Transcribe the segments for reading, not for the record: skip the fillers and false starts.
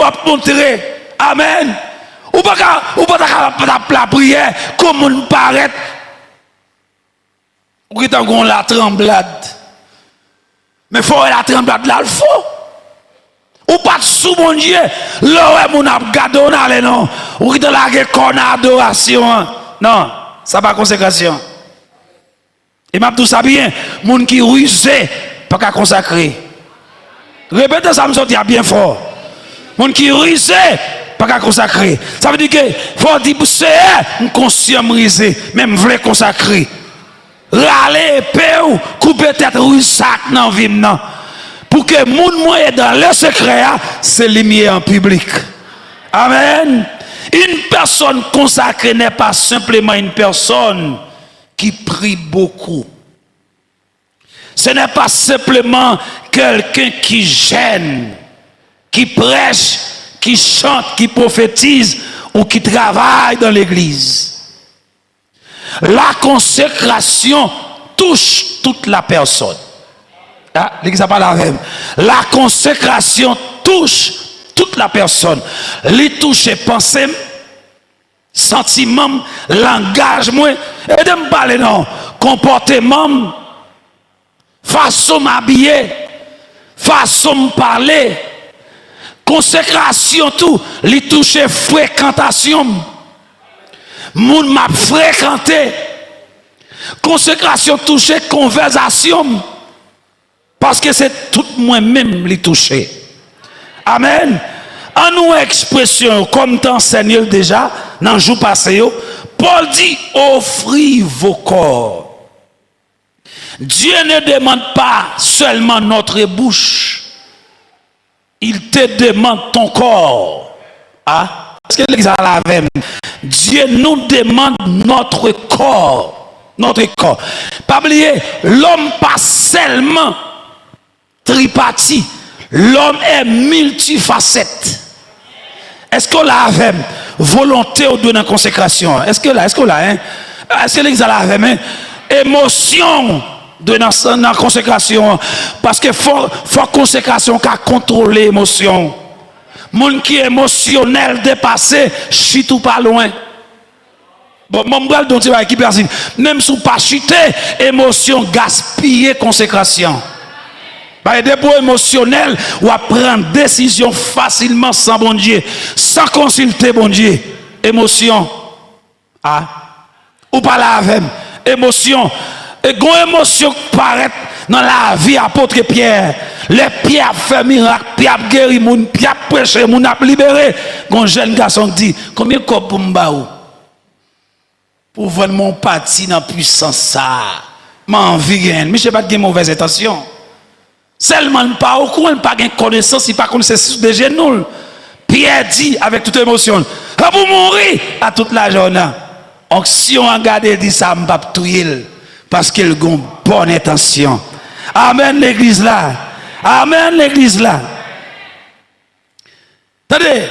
ou montrer. Amen. Ou pas la prière comme on paraît. Ou qui t'en la tremblade. Mais faut la tremblade là, il faut. Ou pas sous mon Dieu. Là où on a gardé on allait non. Ou qui t'en la corne adoration. Non, ça pas consécration. Et m'a tout ça bien, moun qui rusé pas qu'à consacrer. Répétez ça me sortit bien fort. Moun qui rusé pas qu'à consacrer. Ça veut dire que faut dire c'est un conscient risé, même vrai consacrer. Râler épée ou couper tête rouge sac dans vie non. Pour que moun moyen dans le secret c'est lumière en public. Amen. Une personne consacrée n'est pas simplement une personne qui prie beaucoup. Ce n'est pas simplement quelqu'un qui gêne, qui prêche, qui chante, qui prophétise ou qui travaille dans l'église. La consécration touche toute la personne. Ah, l'église a pas la même. La consécration touche toute la personne. Les toucher pensée, sentiment, langage, moi, et de me parler non, comportement, façon m'habiller, façon me parler, consécration tout, les toucher fréquentation, moun m'a fréquenté, consécration toucher conversation, parce que c'est tout moi-même les toucher. Amen. En nous expression comme t'enseigne déjà dans le jour passé, Paul dit offrez vos corps. Dieu ne demande pas seulement notre bouche, il te demande ton corps. Ah, est-ce que l'église a la même? Dieu nous demande notre corps. Notre corps. Pas oublier, l'homme pas seulement tripartite. L'homme est multifacette. Est-ce qu'on l'a avec volonté ou de la consécration? Est-ce que l'église a la avec émotion de la consécration? Parce que faut consécration qui contrôler l'émotion. Moun qui est émotionnel dépassé, chute tout pas loin. Bon, mon bral dont tu vas qui persiste. Même sous pas chuter, émotion gaspiller consécration. Par des dépôts émotionnels ou à prendre décision facilement sans bon Dieu, sans consulter bon Dieu. Émotion. Ah. Ou pas la même. Émotion. Et gon émotion paraît dans la vie apôtre Pierre. Les Pierre fait miracle, Pierre guéri moun, Pierre prêché moun a libéré. Gon jeune garçon dit combien de corps pour m'baou? Pour vendre mon parti dans puissance ça. M'envie gagne. Mais je sais pas de mauvaise intention. Seulement pas au courant, pas de connaissance, il pas connaissance des genoux. Pierre dit avec toute émotion, pour mourir à toute la journée. Donc si on regarde et dit ça, m'a pas touyer parce qu'il a une bonne intention. Amen l'église là. Amen l'église là. Attendez,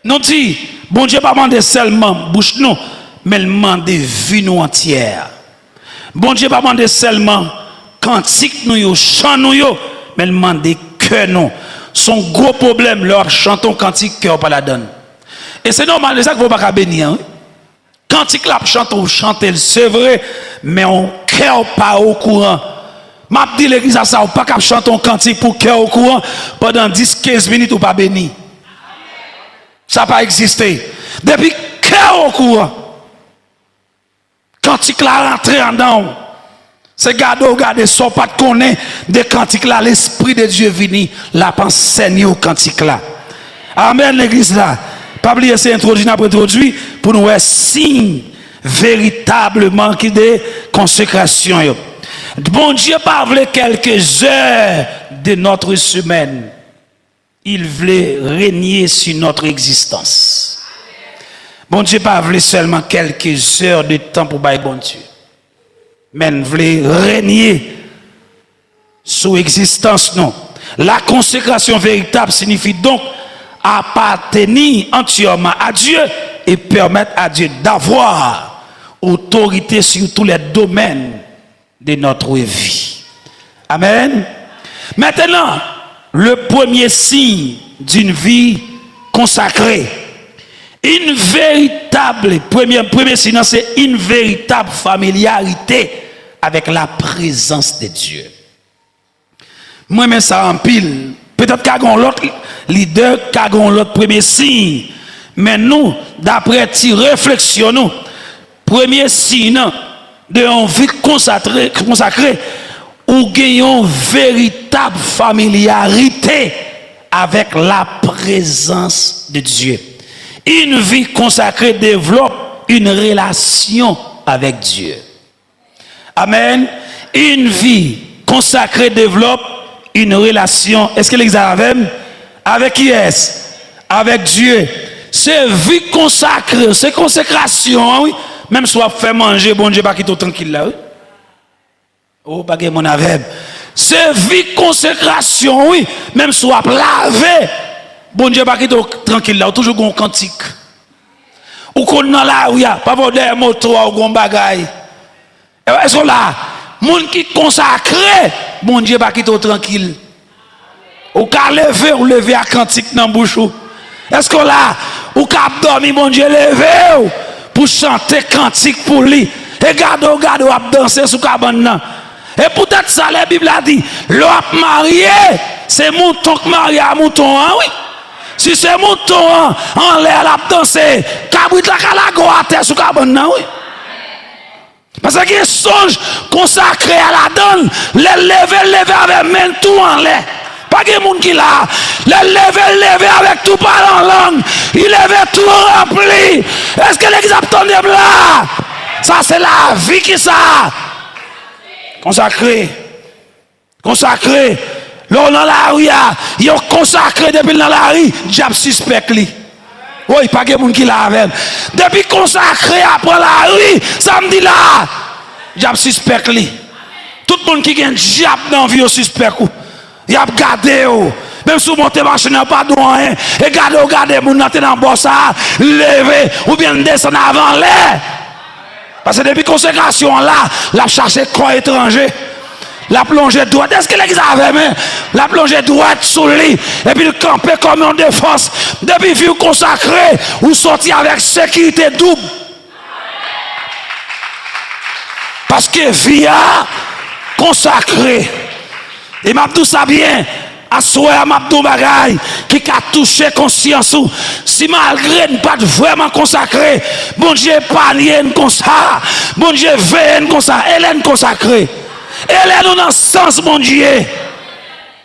nous dit, bon Dieu pas demander seulement bouche nous, mais il demande vie nous entière. Bon Dieu pas demander seulement cantique nous, chant nous, mais il demande cœur nous. Son gros problème, leur chantons cantique, cœur pas la donne. Et c'est normal, c'est ça qu'il ne faut pas bénir. Hein? Cantique là, chanter, c'est vrai, mais on cœur pas au courant. M'a dit l'église à ça, on pas chanter un cantique pour cœur au courant pendant 10-15 minutes ou pas béni. Ça n'a pas existé. Depuis cœur au courant. Cantique là rentré en dedans. C'est garder son pas de connaître de cantique là, l'esprit de Dieu vini, la pensée au cantique là. Amen l'église là. Pas oublier c'est introduit après introduit pour nous un signe véritablement qui de consécration. Bon Dieu pas voulait quelques heures de notre semaine. Il voulait régner sur notre existence. Bon Dieu pas voulait seulement quelques heures de temps pour bailler bon Dieu. Mais il voulait régner sur l'existence non. La consécration véritable signifie donc appartenir entièrement à Dieu et permettre à Dieu d'avoir autorité sur tous les domaines de notre vie. Amen. Maintenant, le premier signe d'une vie consacré. Une véritable, premier signe, c'est une véritable familiarité avec la présence de Dieu. Moi, mais ça en pile. Peut-être qu'il y a l'autre leader, qu'il y a l'autre premier signe. Mais nous, d'après ti réflexion, nous, premier signe de une vie consacrée, ou gagnons véritable familiarité avec la présence de Dieu. Une vie consacrée développe une relation avec Dieu. Amen. Une vie consacrée développe une relation. Est-ce que l'examen avec qui est-ce? Avec Dieu. C'est vie consacrée, c'est consécration, oui. Même si on fait manger, bon Dieu, pas quitter tranquille là. Oui? Oh, pas que mon avem. C'est vie consécration, oui. Même si on laver, bon Dieu, pas quitter tranquille là. Toujours un cantique. Ou qu'on dans la rue, pas pour des motos ou un bagaille. Est-ce que là, monde qui consacré, bon Dieu, pas quitter tranquille. Ou qu'à lever ou lever à cantique dans bouche. Est-ce que là, ou qu'à dormir, mon Dieu, lever pour chanter cantique pour lui. Et garde, à danser sous cabane. Et peut-être ça, la Bible a dit, l'homme marié, c'est mouton qui marie à mouton, hein, oui. Si c'est mouton, en l'air, la danser, cabrit la calago à terre sous cabane, oui. Parce qu'il y a songe consacré à la donne, les lever avec même tout en l'air. Pas de monde qui l'a. Les lever avec tout par en langue. Il lève tout rempli. Est-ce que l'exemple est là? Ça, c'est la vie qui ça. Consacré. Consacré. Là, dans la rue, il a consacré depuis dans la rue. Diable suspect. Oui, pas de monde qui l'a avec. Depuis consacré après la rue, samedi là, diable suspect. Tout le monde qui a un diable dans la vie suspect. Il a gardé, même si vous montez machine, pas de rien, et gardez, vous n'êtes dans le boss, lever, ou bien descendre avant l'air. Parce que depuis consécration là, la chercher corps étranger, la plongée droite, est-ce que l'examen, la plongée droite sous lui, et puis le camper comme en défense, depuis vie consacré, ou sortir avec sécurité double. Parce que vie consacré. Et m'a tout ça bien, à soi m'a tout bagaille qui a touché conscience ou si malgré ne pas vraiment consacré, bon Dieu pas comme ça, bon Dieu veille comme ça, elle est consacrée. Elle est dans le sens bon Dieu.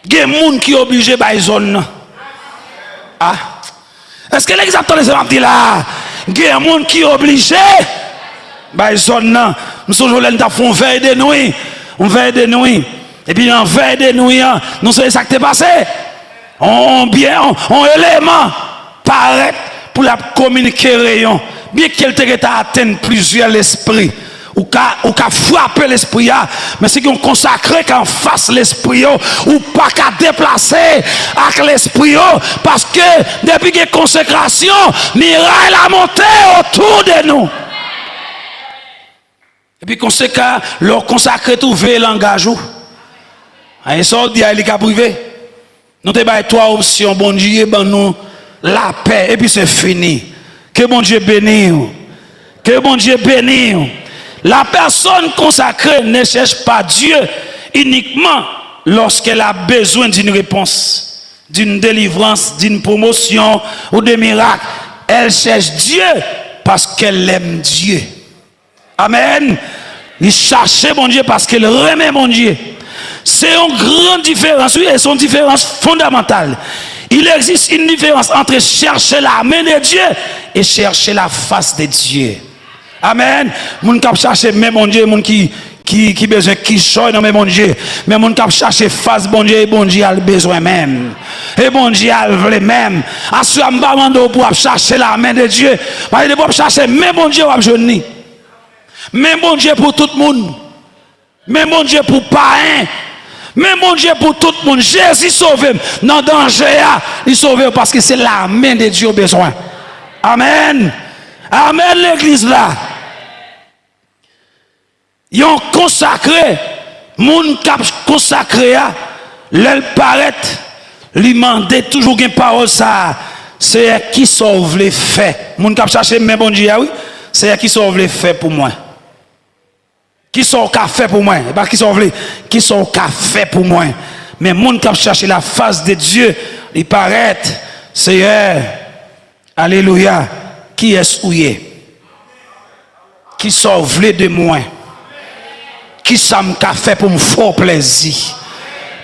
Il y a des gens qui sont obligés de zone. Ah. Est-ce que l'exemple de ce dit là, il y a des gens qui sont obligés de zone. Nous sommes là, nous avons veille de nuit, on veille de nuit. Et puis en veille de nuit, nous savons ce qui est passé. On élément paraît pour la communiquer rayon. Bien qu'elle t'ait atteint plusieurs esprits. Ou qu'à frapper l'esprit, mais c'est qu'on consacre qu'en face l'esprit, ou pas qu'à déplacer avec l'esprit, parce que depuis que consécration, miraille la montée autour de nous. Et puis conséquent, leur consacré tout veille langage. Un soldat, il est privé. Nous te baillons trois options. Bon Dieu, ben nous la paix. Et puis c'est fini. Que bon Dieu bénisse. Que bon Dieu bénisse. La personne consacrée ne cherche pas Dieu uniquement lorsqu'elle a besoin d'une réponse, d'une délivrance, d'une promotion ou de miracle. Elle cherche Dieu parce qu'elle aime Dieu. Amen. Il cherche bon Dieu parce qu'elle remet mon Dieu. C'est une grande différence, oui, et c'est une différence fondamentale. Il existe une différence entre chercher la main de Dieu et chercher la face de Dieu. Amen. Moun k'ap chercher même mon Dieu, moun qui besoin qui choy dans mon Dieu, mais moun k'ap chercher face bon Dieu, et bon Dieu a le besoin même. Et bon Dieu a le même. Assurez m'pa mando pour chercher la main de Dieu. Parce que pour chercher même bon Dieu a jouni. Même bon Dieu pour tout le monde. Même bon Dieu pour païen. Même mon Dieu pour tout le monde. Jésus sauve dans le danger. Il sauve parce que c'est la main de Dieu au besoin. Amen. Amen l'église là. Ils ont consacré. Moun cap consacré. L'elle paraît. Lui demander toujours une parole ça. c'est qui sauve les faits. Moun k'ap chercher mais bon Dieu oui, c'est qui sauve les faits pour moi. Qui sauve fait pour moi, pas qui sauve les qui sauve fait pour moi. Mais moun k'ap chercher la face de Dieu, il paraît Seigneur alléluia, qui est ouillé. Qui sauve les de moi. Qui ça m'a fait pour me faire plaisir.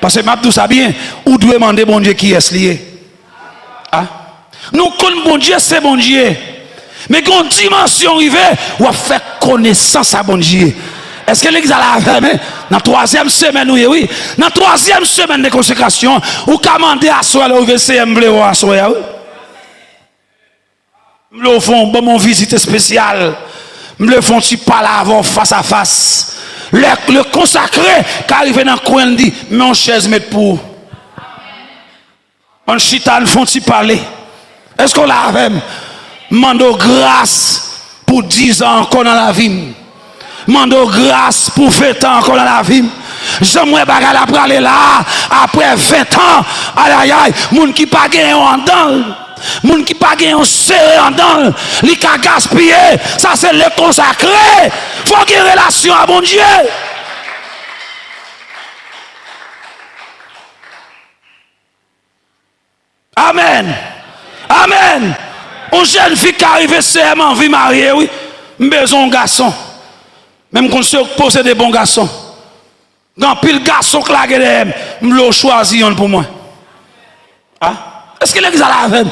Parce que m'a tout ça bien, ou doit demander bon Dieu qui est lié. Ah? Nous connaissons bon Dieu, c'est bon Dieu. Mais quand une dimension arrive, on fait connaissance à bon Dieu. Est-ce que l'église a la fait? Dans la troisième semaine, oui. Dans la troisième semaine de consécration, ou commander à soi, le VCM, à soi, oui. Le font mon visite spéciale. Me font tu parler avant face à face. Le consacré qui arrive dans le coin dit mais on chaise mettre pour. On chita font tu parler. Est-ce qu'on l'a fait? Mando grâce pour 10 ans encore dans la vie. Mando grâce pour 20 ans encore dans la vie. J'aimerais bagarre après aller là après 20 ans. Aïe aïe aïe, moun qui pas gagné en dedans. Moun qui pas gagné serré en dedans, li ka gaspiller, ça c'est le consacré. Faut qu'il y ait relation à bon Dieu. Amen. Amen. Une jeune fille qui arrive seulement vie mariée, oui, besoin de garçon. Même quand on pose des bons garçons. Quand pile garçon qui la gueule, m'lo choisi pour moi. Ah? Est-ce que l'église a la veine?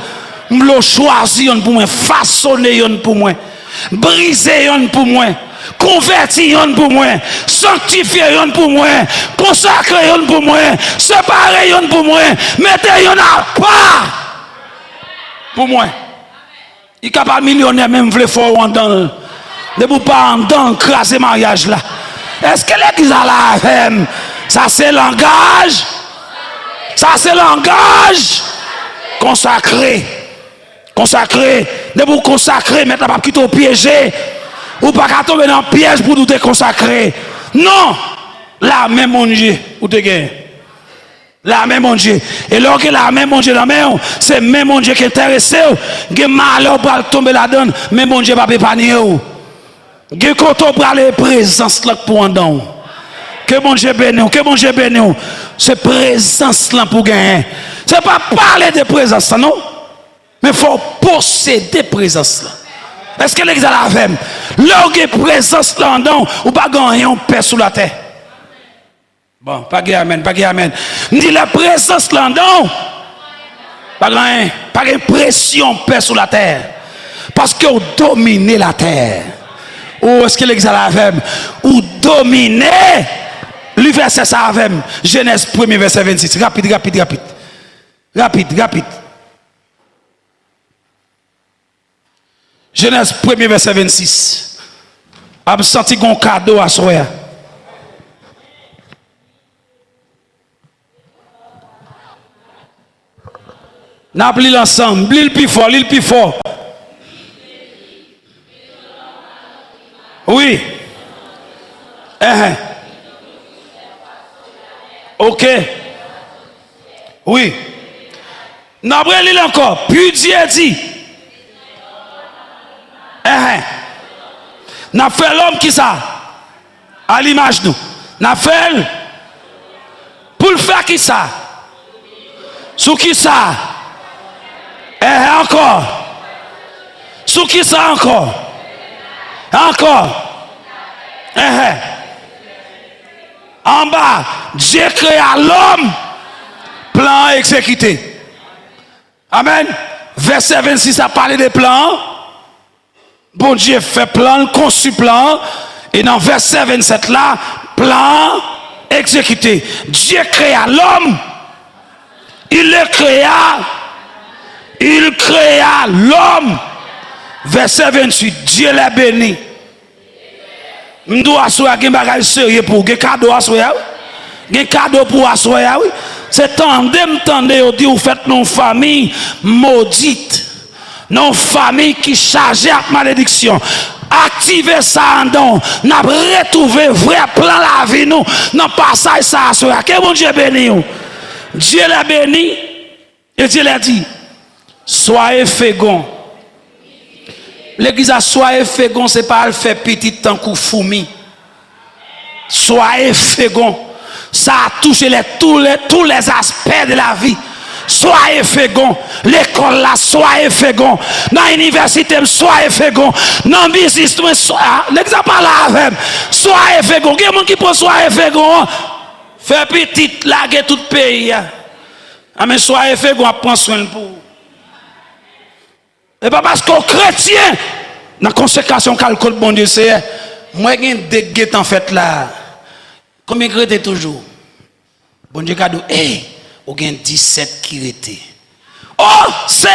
M'lo choisi pour moi, façonner pour moi, briser pour moi, convertir pour moi, sanctifier pour moi, consacrer pour moi, séparer pour moi, mettre à part pour moi. Il est capable millionnaire même vle fort en dedans. Ne vous pas en dedans craser mariage là. Est-ce que l'église a la veine? Ça c'est langage. Ça c'est langage. Consacré. Consacré. Ne vous consacrer, maintenant pas quitter au piéger. Ou pas qu'à tomber dans le piège pour nous te consacrer. Non. La même mon Dieu. Ou te gagne. La même mon Dieu. Et lorsque la même mon Dieu dans la main, c'est même mon Dieu qui est intéressé. Que malheur pour tomber là-dedans, même mon Dieu va pas épargner. Que quand on prend les présences là pour en dedans. Que mon Dieu bénisse, que mon Dieu bénisse. C'est présence là pour gagner. C'est pas parler de présence non. Mais il faut posséder présence là. Est-ce que l'église a la femme? Lorsque présence là en dedans, ou pas gagner un paix sous la terre. Bon, pas de amen, pas de amen. Dit la présence là en dedans, pas de pression paix sous la terre. Parce que vous dominez la terre. Ou est-ce que l'église a la femme? Ou dominez le verset ça avec Genèse 1er verset 26. Rapide. Genèse 1er verset 26. A senti un cadeau à soi. N'a pris l'ensemble, l'île plus fort. Oui. Ok. Oui. N'a pris l'île encore. Puis Dieu dit. N'a fait l'homme qui ça? À l'image nous. N'a fait pour le faire qui ça? Sous qui ça? Encore. Sous qui ça encore? Encore. En bas, Dieu créa l'homme, plan exécuté. Amen. Verset 26 a parlé des plans. Bon Dieu fait plan, conçu plan. Et dans verset 27 là, plan exécuté. Dieu créa l'homme. Il le créa. Il créa l'homme. Verset 28. Dieu l'a béni. M'doit assoyer un bagage sérieux pour un cadeau assoyer. Un cadeau pour assoyer. C'est tendez, on dit, vous faites nos familles maudites. Nos familles qui chargent à malédiction. Activez ça en don. N'a retrouvé vrai plan la vie nous. N'a pas ça assoyer. Que bon Dieu béni. Dieu l'a béni. Et Dieu l'a dit. Soyez fégon. L'église a soyez fégon, c'est pas le fait petit tant coup fourmi. Soyez fégon. Ça a touché tous les aspects de la vie. Soyez fégon. L'école là, soyez fégon. Dans l'université, soyez fégon. Dans le business, l'église a parlé avec. Soyez fégon. Il y a des gens qui pensent soyez fégon. Fait petit, laguer tout le pays. Mais soyez fégon, prendre soin pour vous. Et pas parce qu'au chrétien, dans la consécration calcul bon Dieu, c'est moi j'ai des guettes en fait là. Combien de chrétiens toujours? Bon Dieu cadeau, ou gen 17 qui étaient. Oh, c'est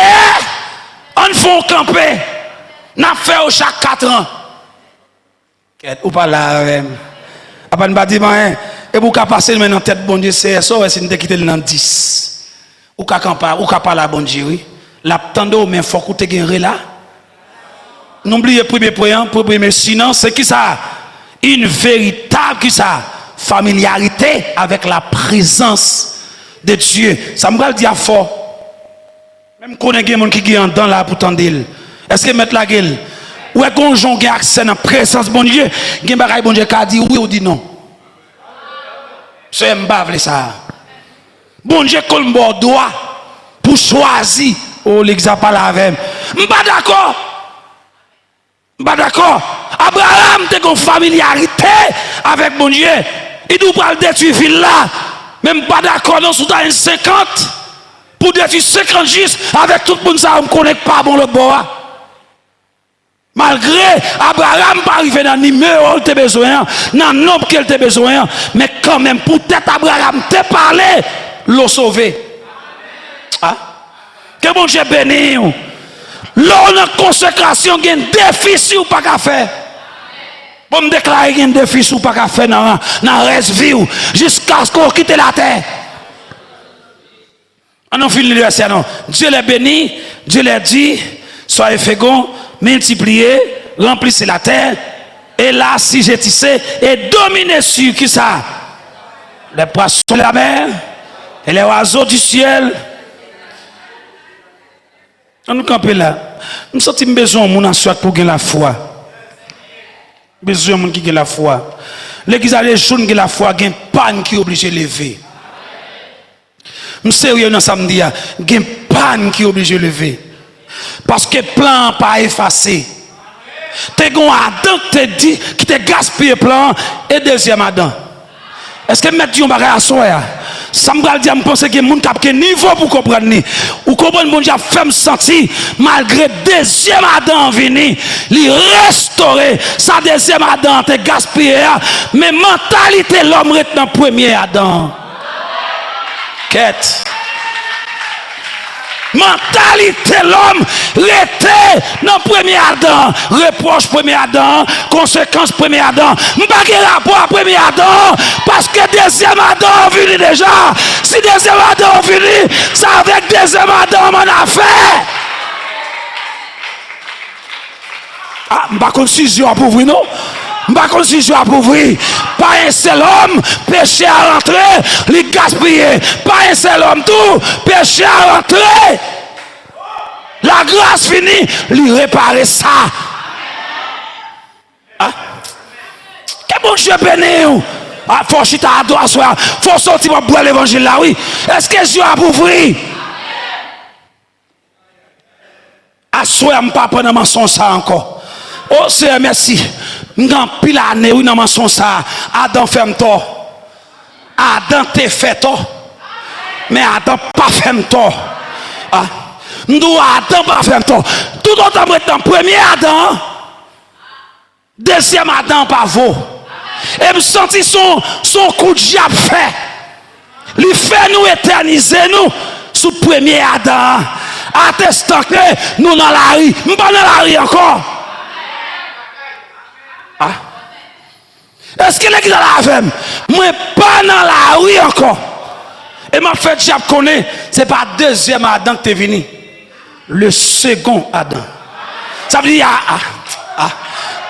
on fait camper. N'a fait au chaque 4 ans. Ou pas là après ne pas dire rien et vous ka passer maintenant tête bon Dieu c'est ça si nous quitter dans 10. Ou ka camper ou ka parler bon Dieu oui. La tando mais faut que tu gagner là. N'oubliez premier point, premier sinon c'est qui ça? Une véritable qui ça? Familiarité avec la présence de Dieu. Ça me va le dire fort. Même connaît des gens qui sont dans là pour tendre. Est-ce que mettre la gueule? Ou est-ce qu'on jonge accès dans la présence de bon Dieu? Gen bagay bon Dieu qui dit oui ou dit non. C'est m'bavle ça. Bon Dieu qu'on doit pour choisir. Oh l'exemple avec. M'pas d'accord. M'pas d'accord. Abraham était en familiarité avec bon Dieu. Il nous parle détruire ville là. Même pas d'accord dans sous 50 pour détruire 50 juste avec tout le monde ça on connaît pas bon le bois. Malgré Abraham pas arrivé dans le numéro qu'il a besoin, dans le nombre qu'il a besoin, mais quand même pour peut-être Abraham te parler, l'eau sauvé. Ah? Que bon Dieu béni. L'eau dans consécration il y a un défi ou pas qu'à faire. Pour me déclarer qu'il y a un défi ou pas qu'à faire dans le reste vie jusqu'à ce qu'on quitte la terre. On a fini le verset non. Dieu les béni, Dieu les dit, soyez féconds, multipliez, remplissez la terre, et là si j'ai tissé, et dominez sur qui ça? Les poissons de la mer, et les oiseaux du ciel. On nous campe là. Nous sentons besoin de mon soit pour gagner la foi. Besoin de mon qui gagne la foi. L'église a les jeunes qui la foi, gagne panne qui est obligé de lever. Je suis sérieux dans samedi, gagne panne qui est obligé de lever. Parce que le plan pas effacé. Tu as Adam qui te gaspillé le plan et deuxième Adam. Est-ce que mettre un bagage à soi? Ça me dit, je pense que les gens qui ont niveau pour comprendre. Ou comprendre, bon Dieu, fait me sentir, malgré deuxième Adam venu, il restaurer sa deuxième Adam, te gaspillé. Mais mentalité, l'homme est dans le premier Adam. Quête. Mentalité l'homme était dans le premier Adam, reproche premier Adam, conséquence premier Adam, pas rapport à premier Adam, parce que deuxième Adam venu déjà. Si deuxième Adam venu, c'est avec deuxième Adam on a fait. Ah, pas confusion pour vous non? Pas confusion pour vous. Pas un seul homme péché à rentrer, les gaspiller. Pas un seul homme tout péché à rentrer. La grâce finie, lui réparer ça. Ah? Que bon Dieu béni. Ah, faut chita à droite, faut sortir pour boire l'évangile là, oui. Est-ce que Dieu a pour vous? À soi, je ne pas prendre mensonge ça encore. Oh, c'est merci. M'gan pile année oui dans mensonge ça. Adam fait tort. Adam te fait tort. Mais Adam pas fait tort. Ah. Nous Adam pas fait tort. Tout autant dans premier Adam. Deuxième Adam pas vaut. Et me senti son coup de diable fait. Il fait nous éterniser nous sous premier Adam. Attestant que nous dans la rue. Nous pas dans la rue encore. Ah. Est-ce que l'église a la femme? Moi, pas dans la rue encore. Et ma fait, diable connaît, c'est pas deuxième Adam qui est venu. Le second Adam. Ça veut dire,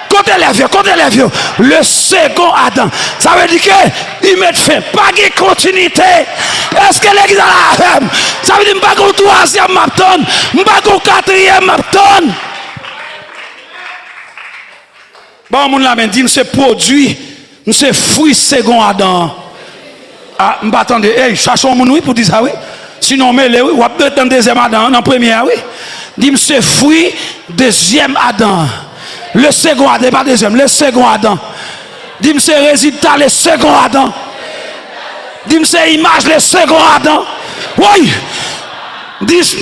Côté les vieux. Le second Adam. Ça veut dire qu'il met fin. Pas de continuité. Est-ce que l'église a la femme? Ça veut dire que je ne pas troisième mapton. Je ne pas quatrième mapton. Bon, mon la dit, c'est produit, c'est fruit second Adam. Ah, je attendez, hey, cherchons mon oui pour dire ça, oui. Sinon, mais oui, ou après dans deuxième Adam, dans premier, oui. Dis c'est fruit deuxième Adam. Le second Adam, pas deuxième, le second Adam. Dis c'est résultat, le second Adam. Dis c'est image, le second Adam. Oui. Dis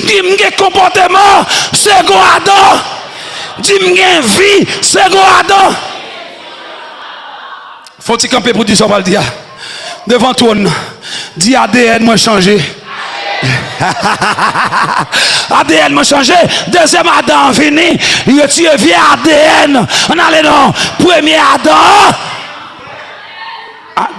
comportement, second Adam. Dis-moi vie, second Adam. Faut-il camper pour dire ça, on va le dire. Devant toi, dis ADN m'a changé. ADN m'a changé. Deuxième Adam venu. Il a tué vieux ADN. On allait dans premier Adam.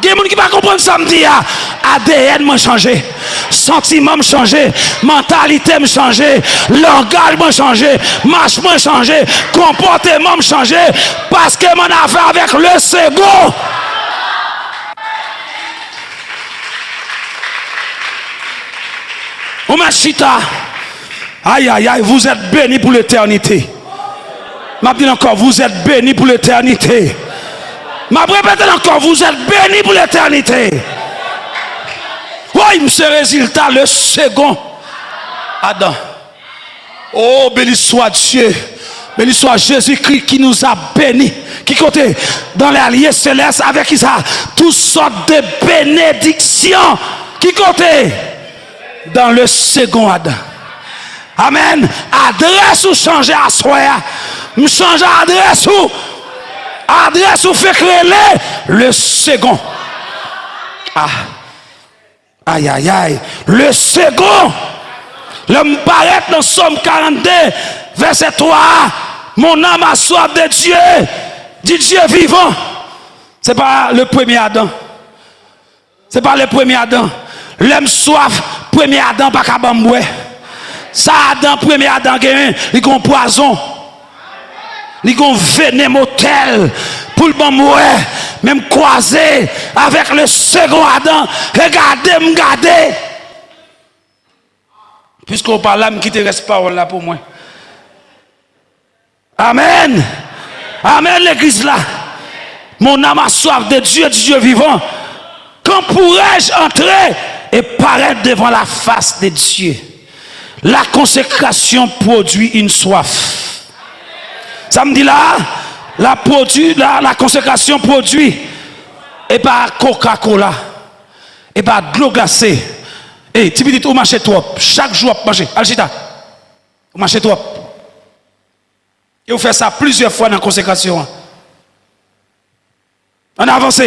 Il y a des gens qui ne comprennent pas ça me dit. ADN m'a changé. Sentiment m'a changé. Mentalité m'a changé. Langage m'a changé. Marche m'a changé. Comportement m'a changé. Parce que mon affaire avec le second. Oh ma chita. Aïe aïe aïe. Vous êtes bénis pour l'éternité. Je dis encore, vous êtes bénis pour l'éternité. Je répète encore, vous êtes bénis pour l'éternité. Oui, ce résultat, le second Adam. Oh, béni soit Dieu. Béni soit Jésus-Christ qui nous a bénis. Qui côté dans les alliés célestes avec qui ça toutes sortes de bénédictions. Qui côté dans le second Adam. Amen. Adresse ou changer à soi. Me changer adresse ou. Adresse ou fait créer le second. Ah. Aïe aïe aïe. Le second. L'homme paraît dans Somme 42, verset 3. Mon âme a soif de Dieu. Dit Dieu vivant. Ce n'est pas le premier Adam. Ce n'est pas le premier Adam. L'homme soif, premier Adam, pas qu'à bamboué. Ça, Adam, premier Adam, il a un poison. Il a un venin mortel pour le bamboué. Même croisé avec le second Adam. Regardez. Puisqu'on parle là, je ne reste pas là pour moi. Amen. Amen, l'église là. Mon âme a soif de Dieu, du Dieu vivant. Quand pourrais-je entrer et paraître devant la face de Dieu? La consécration produit une soif. Ça me dit là, la consécration produit, et pas Coca-Cola, et pas de l'eau glacée. Et tu me dis, vous marchez trop. Chaque jour, vous marchez. Alchita, vous marchez trop. Et vous faites ça plusieurs fois dans la consécration. On avance.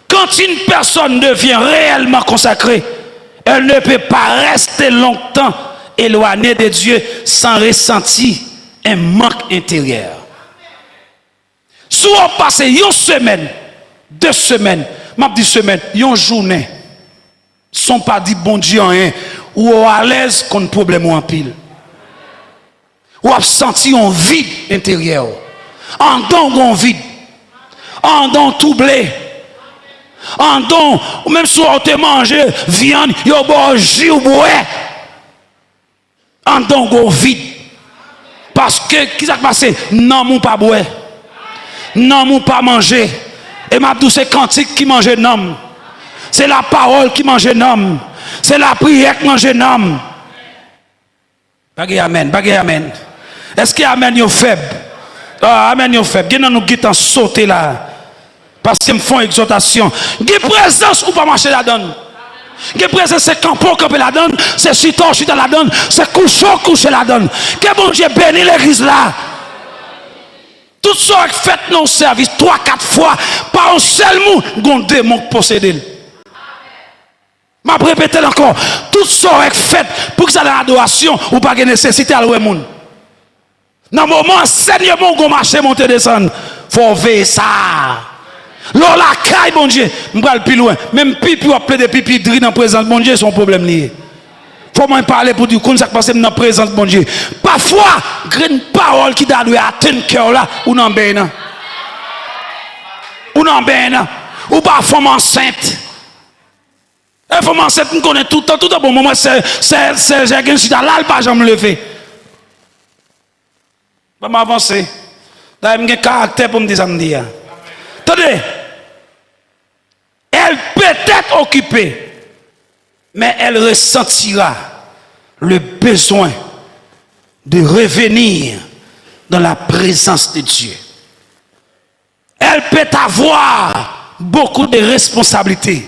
Quand une personne devient réellement consacrée, elle ne peut pas rester longtemps éloignée de Dieu sans ressentir un manque intérieur. Soit on passe une semaine, 2 semaines, m'a dit semaine, une journée, sont pas dit bon Dieu rien, ou à l'aise contre problème ou en pile. Ou a senti un vide intérieur. En don un vide. En don troublé. En don, ou même si on te mange viande, yo bon jus ou bois. En don un vide. Parce que, qui s'est passé? Non, mon pas boire. Non, mon pas manger. Et ma douce cantique qui mange un homme. C'est la parole qui mange un homme. C'est la prière qui mange un homme. Bagay amen, bagay amen. Est-ce que amen yo faible? Ah, amen yo faible. Gen nous guitan sauter là. Parce qu'ils me font exhortation. Gen présence ou pas marcher la donne. Gen présence c'est campo camper la donne, c'est chito chita la donne, c'est coucher la donne. Que bon Dieu bénit l'église là. Tout ça fait nos services 3-4 fois par un seul mot, gon démon possédé. M'a répété encore, tout ça est fait pour que ça dans l'adoration ou pas de nécessité à l'oué moun. Dans le moment enseignement qu'on marche monter descendre, faut veiller ça. Là la caille bon Dieu, m'bral plus loin, même pipi ou appeler des pipi dri dans présence bon Dieu son problème lié. Faut moi parler pour dire qu'on ça passe dans présence bon Dieu. Parfois, une parole qui doit atteindre cœur là ou dans ben ou non ben, ou pas femme enceinte. Et femme enceinte, nous connaissons tout le temps, bon moment, c'est j'ai gagné là, le pas jamais lever. Je vais m'avancer. D'ailleurs, j'ai un caractère pour me dire ça. Attendez, elle peut être occupée, mais elle ressentira le besoin de revenir dans la présence de Dieu. Elle peut avoir beaucoup de responsabilités,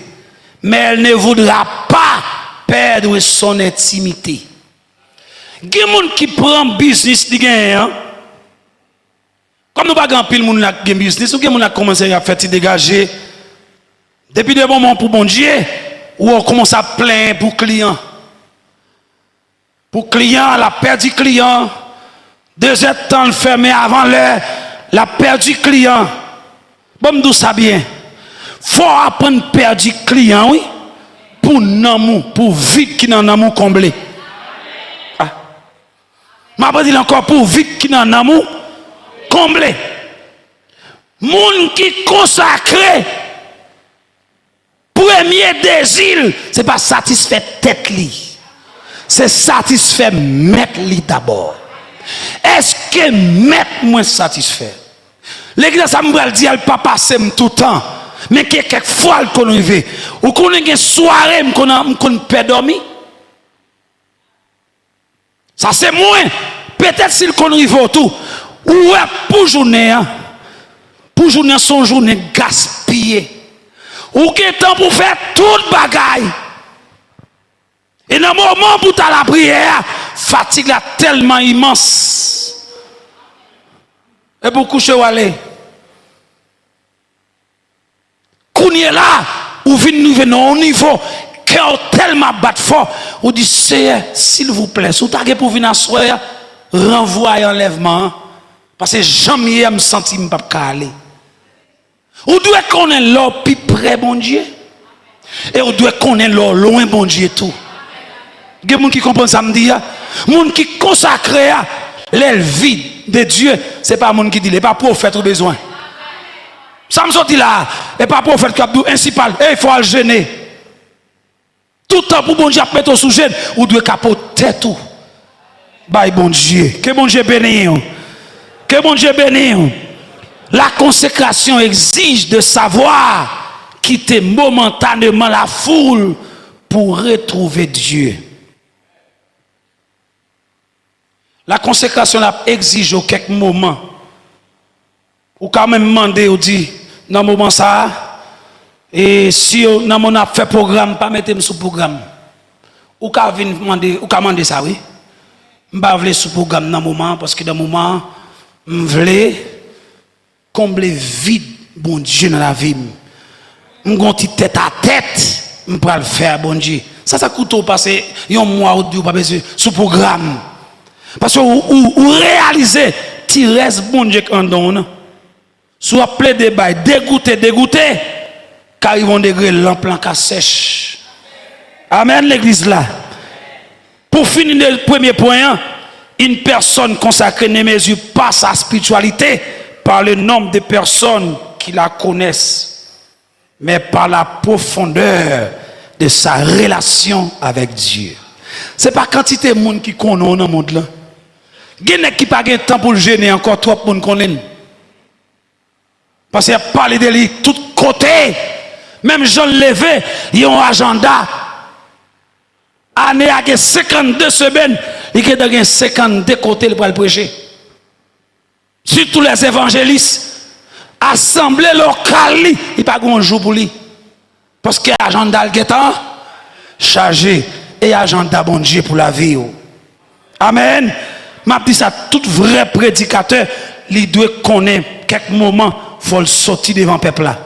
mais elle ne voudra pas perdre son intimité. Il y a des gens qui prennent business, comme nous ne pouvons pas pile monde qui business, ou qui a commencé à faire dégager depuis des moments pour bon Dieu, ou on commence à plaindre pour client. Pour client, la perdu client. 2 heures de temps le fermé avant l'heure, la perdu client. Bon, nous ça bien. Faut apprendre à perdre client, oui, pour l'amour, pour vite qui n'en amour comblé. Ah. Je vais dire encore pour vite qui n'en amour comblé. Moun qui consacré, premier désir, c'est pas satisfaire tête li, c'est satisfaire mettre li d'abord. Est-ce que mettre moi satisfait? L'église ça me dit elle pas passer tout le temps, mais quelquefois elle qu'on arrive ou qu'on a une soirée qu'on peut dormir. Ça c'est moins. Peut-être s'il qu'on arrive tout ou pour journée son journée gaspillée. Ou qu'il temps pour faire toute bagaille. Et dans le moment pour ta la prière, fatigue là tellement immense. Et pour coucher ou aller. Kounye là, ou venons au niveau, cœur tellement bat fort, ou dit Seigneur, s'il vous plaît, si vous avez pour venir asseoir, renvoie enlèvement. Parce que jamais me senti me pas aller. Ou doit connaître l'or plus près bon Dieu. Et on doit connaître l'or loin bon Dieu tout. Il y a des gens qui comprennent ça me dit, des gens qui consacrent l'aile vide de Dieu, ce n'est pas des gens qui disent, ce n'est pas prophète au besoin. Ça me sortit là, et pas prophète qui a dit, principal, il faut le gêner. Tout le temps pour bon Dieu mettre au sujet, ou doit capoter tout. Bye bon Dieu, que bon Dieu bénisse. Que bon Dieu bénisse. La consécration exige de savoir quitter momentanément la foule pour retrouver Dieu. La consécration exige au quelques moments. Ou quand même demander, ou dit, dans le moment ça, et si dans mon a fait programme, pas mettre sous programme. Ou quand venir demander, ou quand demander ça, oui. Je ne vais pas sous programme dans le moment, parce que dans le moment, je veux combler vide, bon Dieu, dans la vie. Je veux tête à tête, je peux le faire, bon Dieu. Ça coûte au passé, un mois ou deux, pas besoin sous programme. Parce que vous réalisez, tu restes bon Dieu en don. Soit plein de bail, dégoûté, car ils vont degré l'emplan qui sèche. Amen, l'église là. Pour finir le premier point, une personne consacrée ne mesure pas sa spiritualité par le nombre de personnes qui la connaissent, mais par la profondeur de sa relation avec Dieu. Ce n'est pas quantité de monde qui connaît dans le monde là. Il y a qui n'a pas de temps pour le gêner encore trop de monde connaît. Parce qu'il y a parlé de lui tout côté. Même Jean Levé, il y a un agenda. Année à 52 semaines, il y a 52 côtés pour le prêcher. Surtout les évangélistes, assemblée locale, il n'y a pas de jour pour lui. Parce qu'il y a un agenda qui est chargé et un agenda bon Dieu pour la vie. Amen. Je dis ça, tout vrai prédicateur, il doit connaître quelques moments, il faut le sortir devant le peuple là.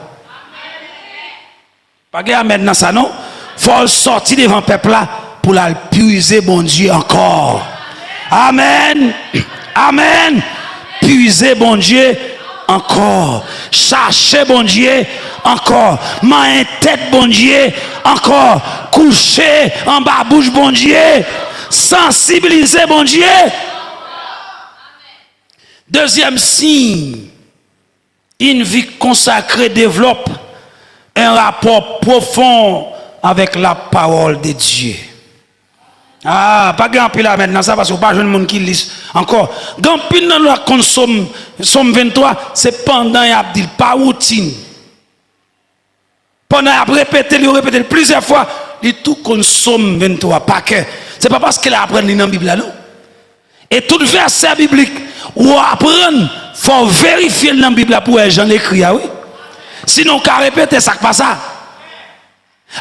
Pas de amen dans ça, non? Il faut le sortir devant le peuple là pour la puiser, bon Dieu, encore. Amen. Amen. Puiser, bon Dieu, encore. Chercher, bon Dieu, encore. Main tête, bon Dieu, encore. Coucher en bas bouche, bon Dieu. Sensibiliser, bon Dieu. Deuxième signe Une vie consacrée développe un rapport profond avec la parole de Dieu. Ah, pas grand pile là maintenant, ça parce que pas jeune monde qui lit encore. Grand pile dans la consomme Somme 23, c'est pendant y a dit pas routine. Pendant y a répété plusieurs fois, il tout consomme 23 pas que. C'est pas parce qu'il apprend dans la Bible là non. Et tout verset biblique ou apprendre, faut vérifier dans la Bible pour Jean l'écrit oui. Sinon qu'à répéter ça pas ça.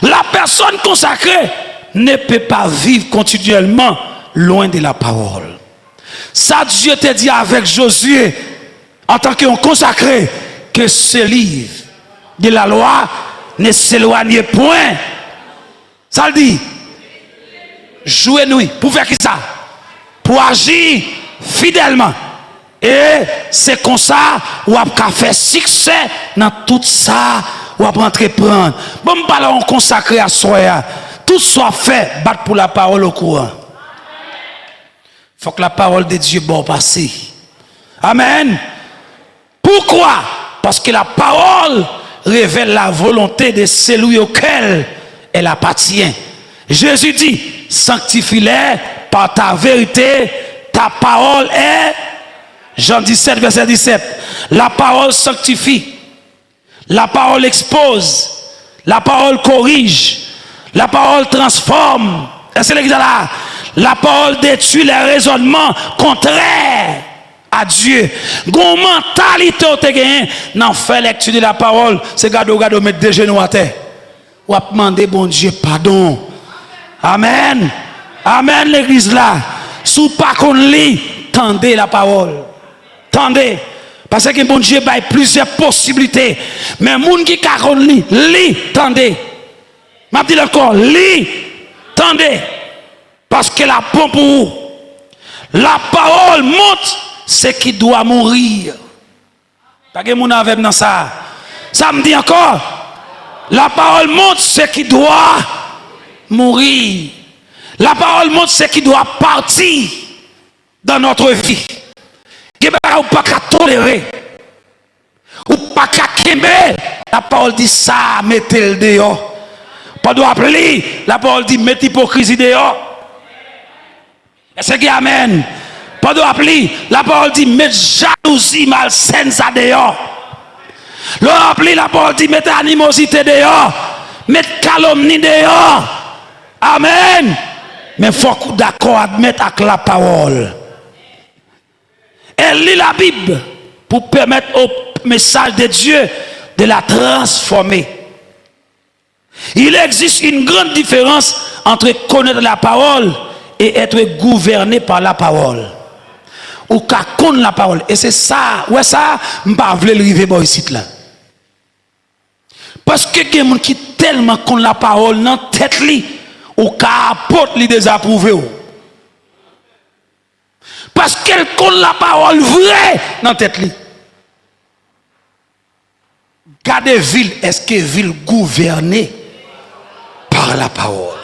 La personne consacrée ne peut pas vivre continuellement loin de la parole. Ça Dieu te dit avec Josué en tant qu'un consacré que ce livre de la loi ne s'éloigne point. Ça le dit. Jouez nous pour faire qui ça? Pour agir fidèlement. Et c'est comme ça ou a faire succès dans tout ça ou a entreprendre. Bon, on consacré à soi. Tout soit fait, battre pour la parole au courant. Il faut que la parole de Dieu bon passer. Amen. Pourquoi? Parce que la parole révèle la volonté de celui auquel elle appartient. Jésus dit, sanctifie-les par ta vérité, ta parole est... Jean 17, verset 17. La parole sanctifie. La parole expose. La parole corrige. La parole transforme. Est-ce que là? La parole détruit les raisonnements contraires à Dieu. Gon mentalité au te gagné n'en fait lecture de la parole, c'est gado mettre des genoux à terre. Ou à demander bon Dieu pardon. Amen. Amen l'église là. Sous pas qu'on lit, tendez la parole. Tendez. Parce que bon Dieu a plusieurs possibilités. Mais moun qui ka lit, tendez. M'a dit encore, lit, tendez. Parce que la pompe pour vous. La parole montre ce qui doit mourir. Pas que moun avec dans ça. Ça me dit encore. La parole montre ce qui doit mourir. La parole montre ce qui doit partir dans notre vie. Ou pas qu'à tolérer. Ou pas qu'à quémer. La parole dit ça, mettez le dehors. Pas de appeler. La parole dit mettez l'hypocrisie dehors. Est-ce que amen? Pas de appeler. La parole dit mettez jalousie malsaine ça dehors. La parole dit mettez animosité dehors. Mettez calomnie dehors. Amen. Mais il faut qu'on d'accord admettre avec la parole. Elle lit la Bible pour permettre au message de Dieu de la transformer. Il existe une grande différence entre connaître la parole et être gouverné par la parole. Ou qu'à connaître la parole. Et c'est ça, ouais ça, je ne veux pas arriver ici là. Parce que il y a des gens qui tellement connaissent la parole dans la tête li, ou qu'à apporter li désapprouvé. Parce qu'elle connaît la parole vraie dans la tête li. Gardez ville, est-ce que ville gouvernée par la parole?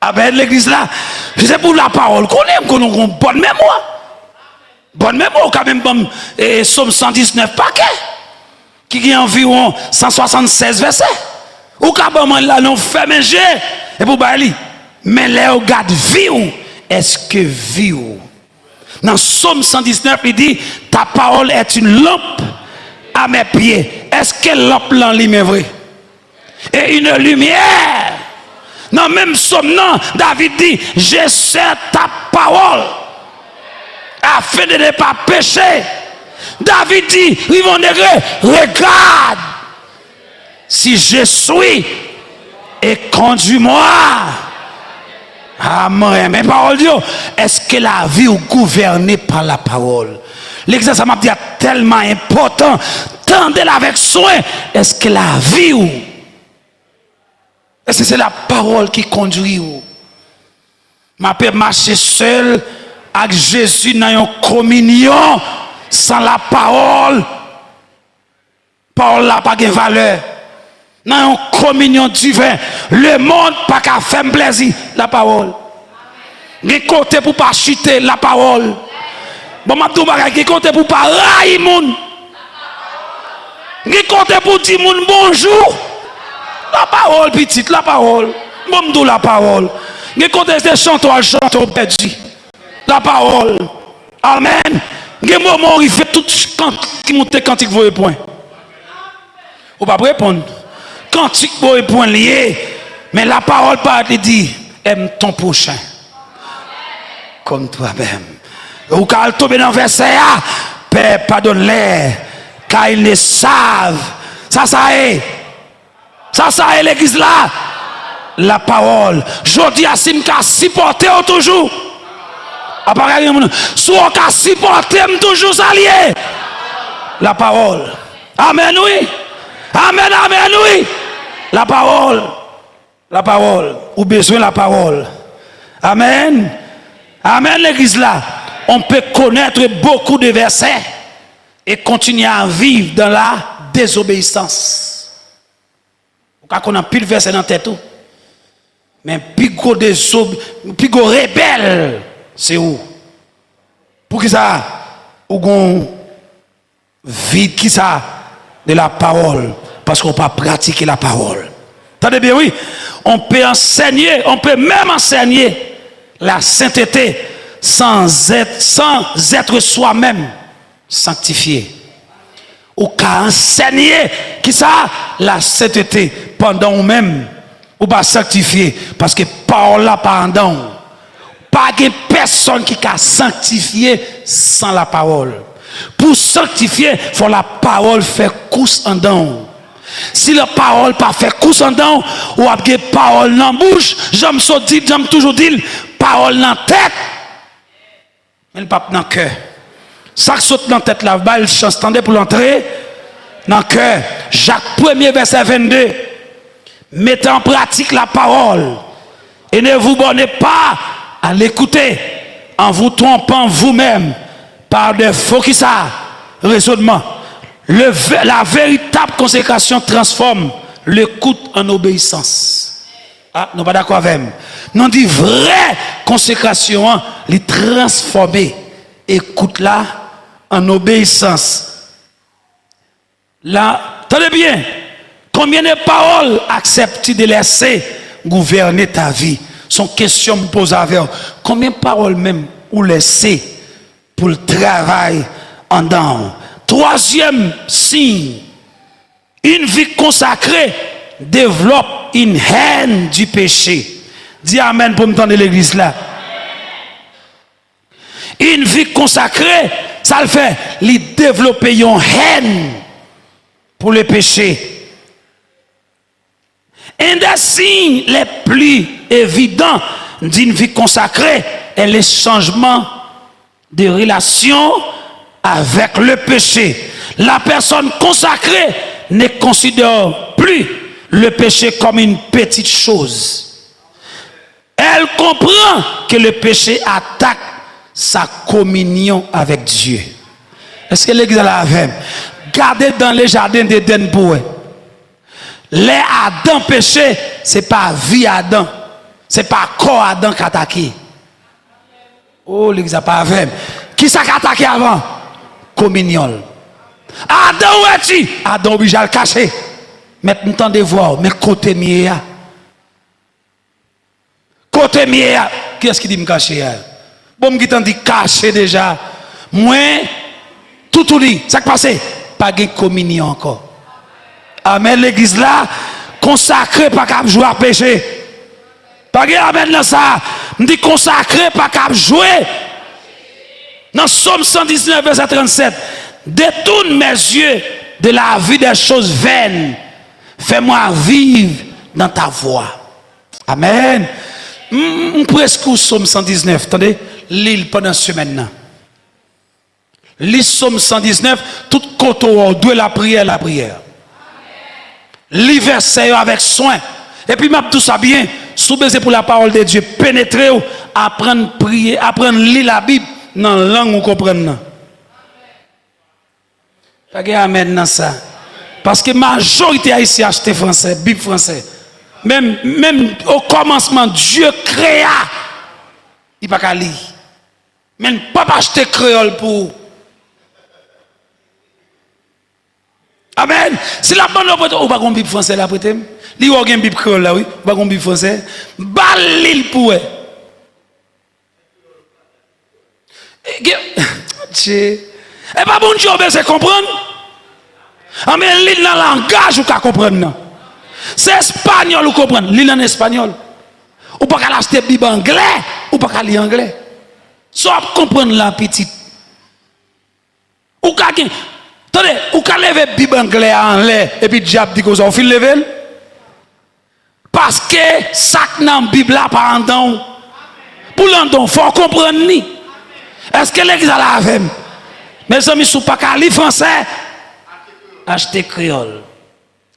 Avec l'église là, c'est pour la parole qu'on aime, qu'on a une bonne mémoire. Bonne mémoire, quand même, bon, Somme 119 paquets, qui a environ 176 versets. Ou quand bon, là, non, fait manger, et pour bali. Mais là, regarde, vie, est-ce que vie? Dans Somme 119, il dit, ta parole est une lampe à mes pieds. Est-ce que lampe là, est vrai? Et une lumière. Non, même Somme, non, David dit, je sais ta parole afin de ne pas pécher. David dit, Rivon Degré, regarde si je suis et conduis-moi. Amen. Mais parole Dieu, est-ce que la vie est gouvernée par la parole? L'exercice ça m'a dit tellement important. Tendez-la avec soin. Est-ce que la vie ou? Est-ce que c'est la parole qui conduit ou? Ma peut marcher seul avec Jésus dans une communion sans la parole. Parole n'a pas de valeur. Dans une communion divine, le monde n'a pas faire plaisir. La parole. Il côté pour pas chuter la parole. Bon, ma tout bagay qui côté pour pas railler monde. Qui compte pour dire mon bonjour. La parole, petite, la parole. Bon, la parole. Qui compte des chanteurs, chanteurs perdu. La parole. Amen. Qui moment où il fait tout qui monte quand il veut point. Ou pas répondre. Quand il veut point lié. Mais la parole pas te dit aime ton prochain. Comme toi-même. Ou quand elle tombe dans le verset, Père, pardonne-les, car ils ne savent. Ça est. Ça est l'église là. La parole. Je dis à Simka, supporter toujours. Appareil, soit qu'à supporter toujours s'allier. La parole. Amen, oui. Amen, amen, oui. La parole. La parole. Ou besoin de la parole. Amen. Amen, l'église là. On peut connaître beaucoup de versets et continuer à vivre dans la désobéissance. Quand on a pile verset dans la tête, mais plus gros rebelle, c'est où? Pour qui ça? Ou gon vide qui ça? De la parole. Parce qu'on ne peut pas pratiquer la parole. Attendez bien, oui. On peut enseigner, on peut même enseigner la sainteté sans être soi-même sanctifié. Ou qu'à enseigner qui ça? La sainteté pendant ou même ou pas sanctifié parce que parole là pendant pas de personne qui a sanctifié sans la parole. Pour sanctifier, il faut la parole faire course en dedans. Si la parole pas fait course en dedans, ou a des paroles dans la bouche, j'aime toujours dire parole dans la tête, mais pas dans le cœur. Ça qui saute dans la tête là, il chance pour l'entrer dans le cœur. Jacques 1er verset 22. Mettez en pratique la parole et ne vous bornez pas à l'écouter en vous trompant vous-même par des faux qui ça raisonnement. La véritable consécration transforme l'écoute en obéissance. Ah, nous pas d'accord avec moi. Nous dit vraie consécration, les transformer. Écoute là en obéissance. Là, tenez bien. Combien de paroles acceptes-tu de laisser gouverner ta vie? Son question me pose avec vous. Combien de paroles même ou laisser pour le travail en dedans? Troisième signe, une vie consacrée développe une haine du péché. Dis amen pour me tendre l'église là. Une vie consacrée, ça le fait, il développer une haine pour le péché. Un des signes les plus évidents d'une vie consacrée est le changement de relation avec le péché. La personne consacrée ne considère plus le péché comme une petite chose. Elle comprend que le péché attaque sa communion avec Dieu. Est-ce que l'église la avait? Gardez dans les jardins d'Éden pour eux. Les Adam péché, ce n'est pas vie Adam. Ce n'est pas corps Adam qui attaqué. Oh, l'église n'a pas avec. Qui ça qui a attaqué avant? Communion. Adam où es-tu? Adam obligé à le cacher. Maintenant de voir, mais côté mieux. Côté mieux. Qui est-ce qui dit me cacher? Bon, qui t'en dit cacher déjà. Moi, tout dit. Ça qui passe? Pas de communion encore. Amen, l'église là, consacré pas qu'à jouer à péché. Pas de amen dans ça. Me dit consacré pas qu'à jouer. Dans Somme 119, verset 37. Détourne mes yeux de la vie des choses vaines. Fais-moi vivre dans ta voie. Amen. Presque au Somme 119. Attendez, lis pendant ce semaine. Lis Somme 119, tout côté de la prière. Lis verset avec soin. Et puis, m'a tout ça bien. Sous-baiser pour la parole de Dieu. Pénétrer, apprendre à prier, apprendre à lire la Bible dans la langue où comprendre. Pas de amen dans ça. Parce que la majorité haïtienne acheté français, Bible français. Même au commencement, Dieu créa. Il n'y a pas qu'à lire. Même pas acheter créole pour. Amen. Si la bonne ou pas une Bible française là prêter. Li ou une Bible créole là oui, pas une Bible française. Bal l'île pour. Et pas bon Dieu c'est comprendre. Mais l'île dans langage ou ka comprendre. C'est espagnol ou comprendre, l'île en espagnol. Ou pas qu'à acheter Bible anglais ou pas qu'à lire anglais. Soit comprendre la petite. Ou qu'à attendez, ou qu'à lever Bible anglais en l'air et puis diable dit que ça au fil level. Parce que ça dans Bible là par endon. Pour l'endon, faut comprendre ni. Est-ce que l'église a la avec? Mes amis sont pas qu'à lire français. Acheter créole.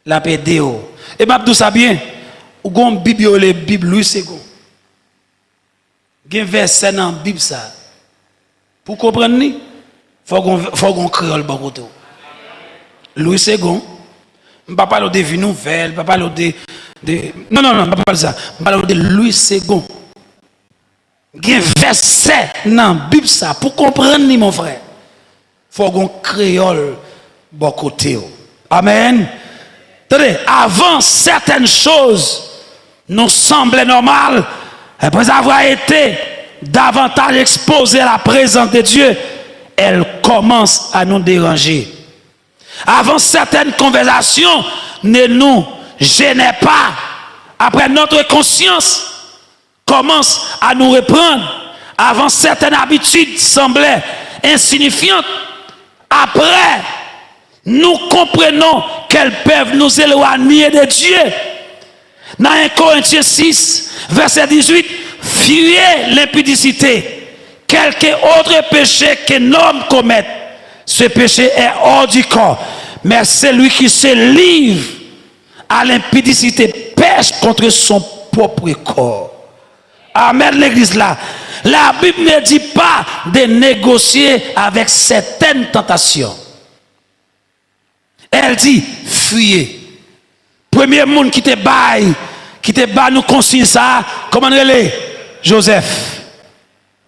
La PDO. Et m'a dit ça bien. Ou gon Bible les Bible Louis Second. Gen verset dans Bible ça. Pour comprendre ni, faut qu'on créole bon côté. Louis Second. On pas parler de vie nouvelle, pas parler de non, pas parler ça. On parle de Louis Second. Gen verset dans Bible ça pour comprendre ni mon frère. Faut qu'on créole bon côté. Amen. Attendez, avant certaines choses nous semblaient normales, après avoir été davantage exposées à la présence de Dieu, elles commencent à nous déranger. Avant certaines conversations ne nous gênaient pas. Après notre conscience commence à nous reprendre. Avant certaines habitudes semblaient insignifiantes. Après, nous comprenons qu'elles peuvent nous éloigner de Dieu. Dans 1 Corinthiens 6, verset 18, fuyez l'impudicité. Quelque autre péché qu'un homme commette, ce péché est hors du corps. Mais celui qui se livre à l'impudicité pêche contre son propre corps. Amen, l'église là. La Bible ne dit pas de négocier avec certaines tentations. Elle dit, fuyez. Premier monde qui te baille nous consigne ça, comment on est? Joseph.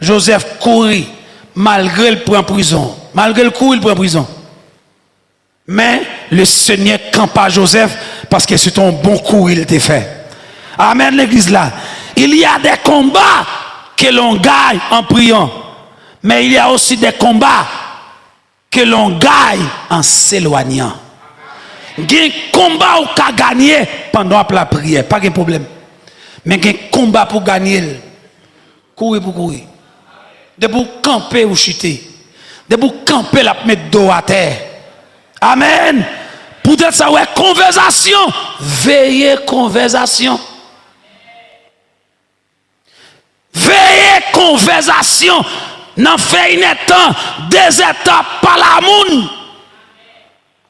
Joseph courit, malgré le prend en prison. Malgré le coup, il prend en prison. Mais le Seigneur campa Joseph parce que c'est un bon coup il était fait. Amen, l'église là. Il y a des combats que l'on gagne en priant. Mais il y a aussi des combats que l'on gagne en s'éloignant. Il y a un combat où qu'a gagné pendant la prière, pas de problème. Mais il y a un combat pour gagner. Courir pour courir. De pour camper ou chuter. De pour camper la mettre dos à terre. Amen. Pour dire ça, ouais, conversation. Veillez conversation. Veillez conversation. N'en fait une temps, des étapes par la moun.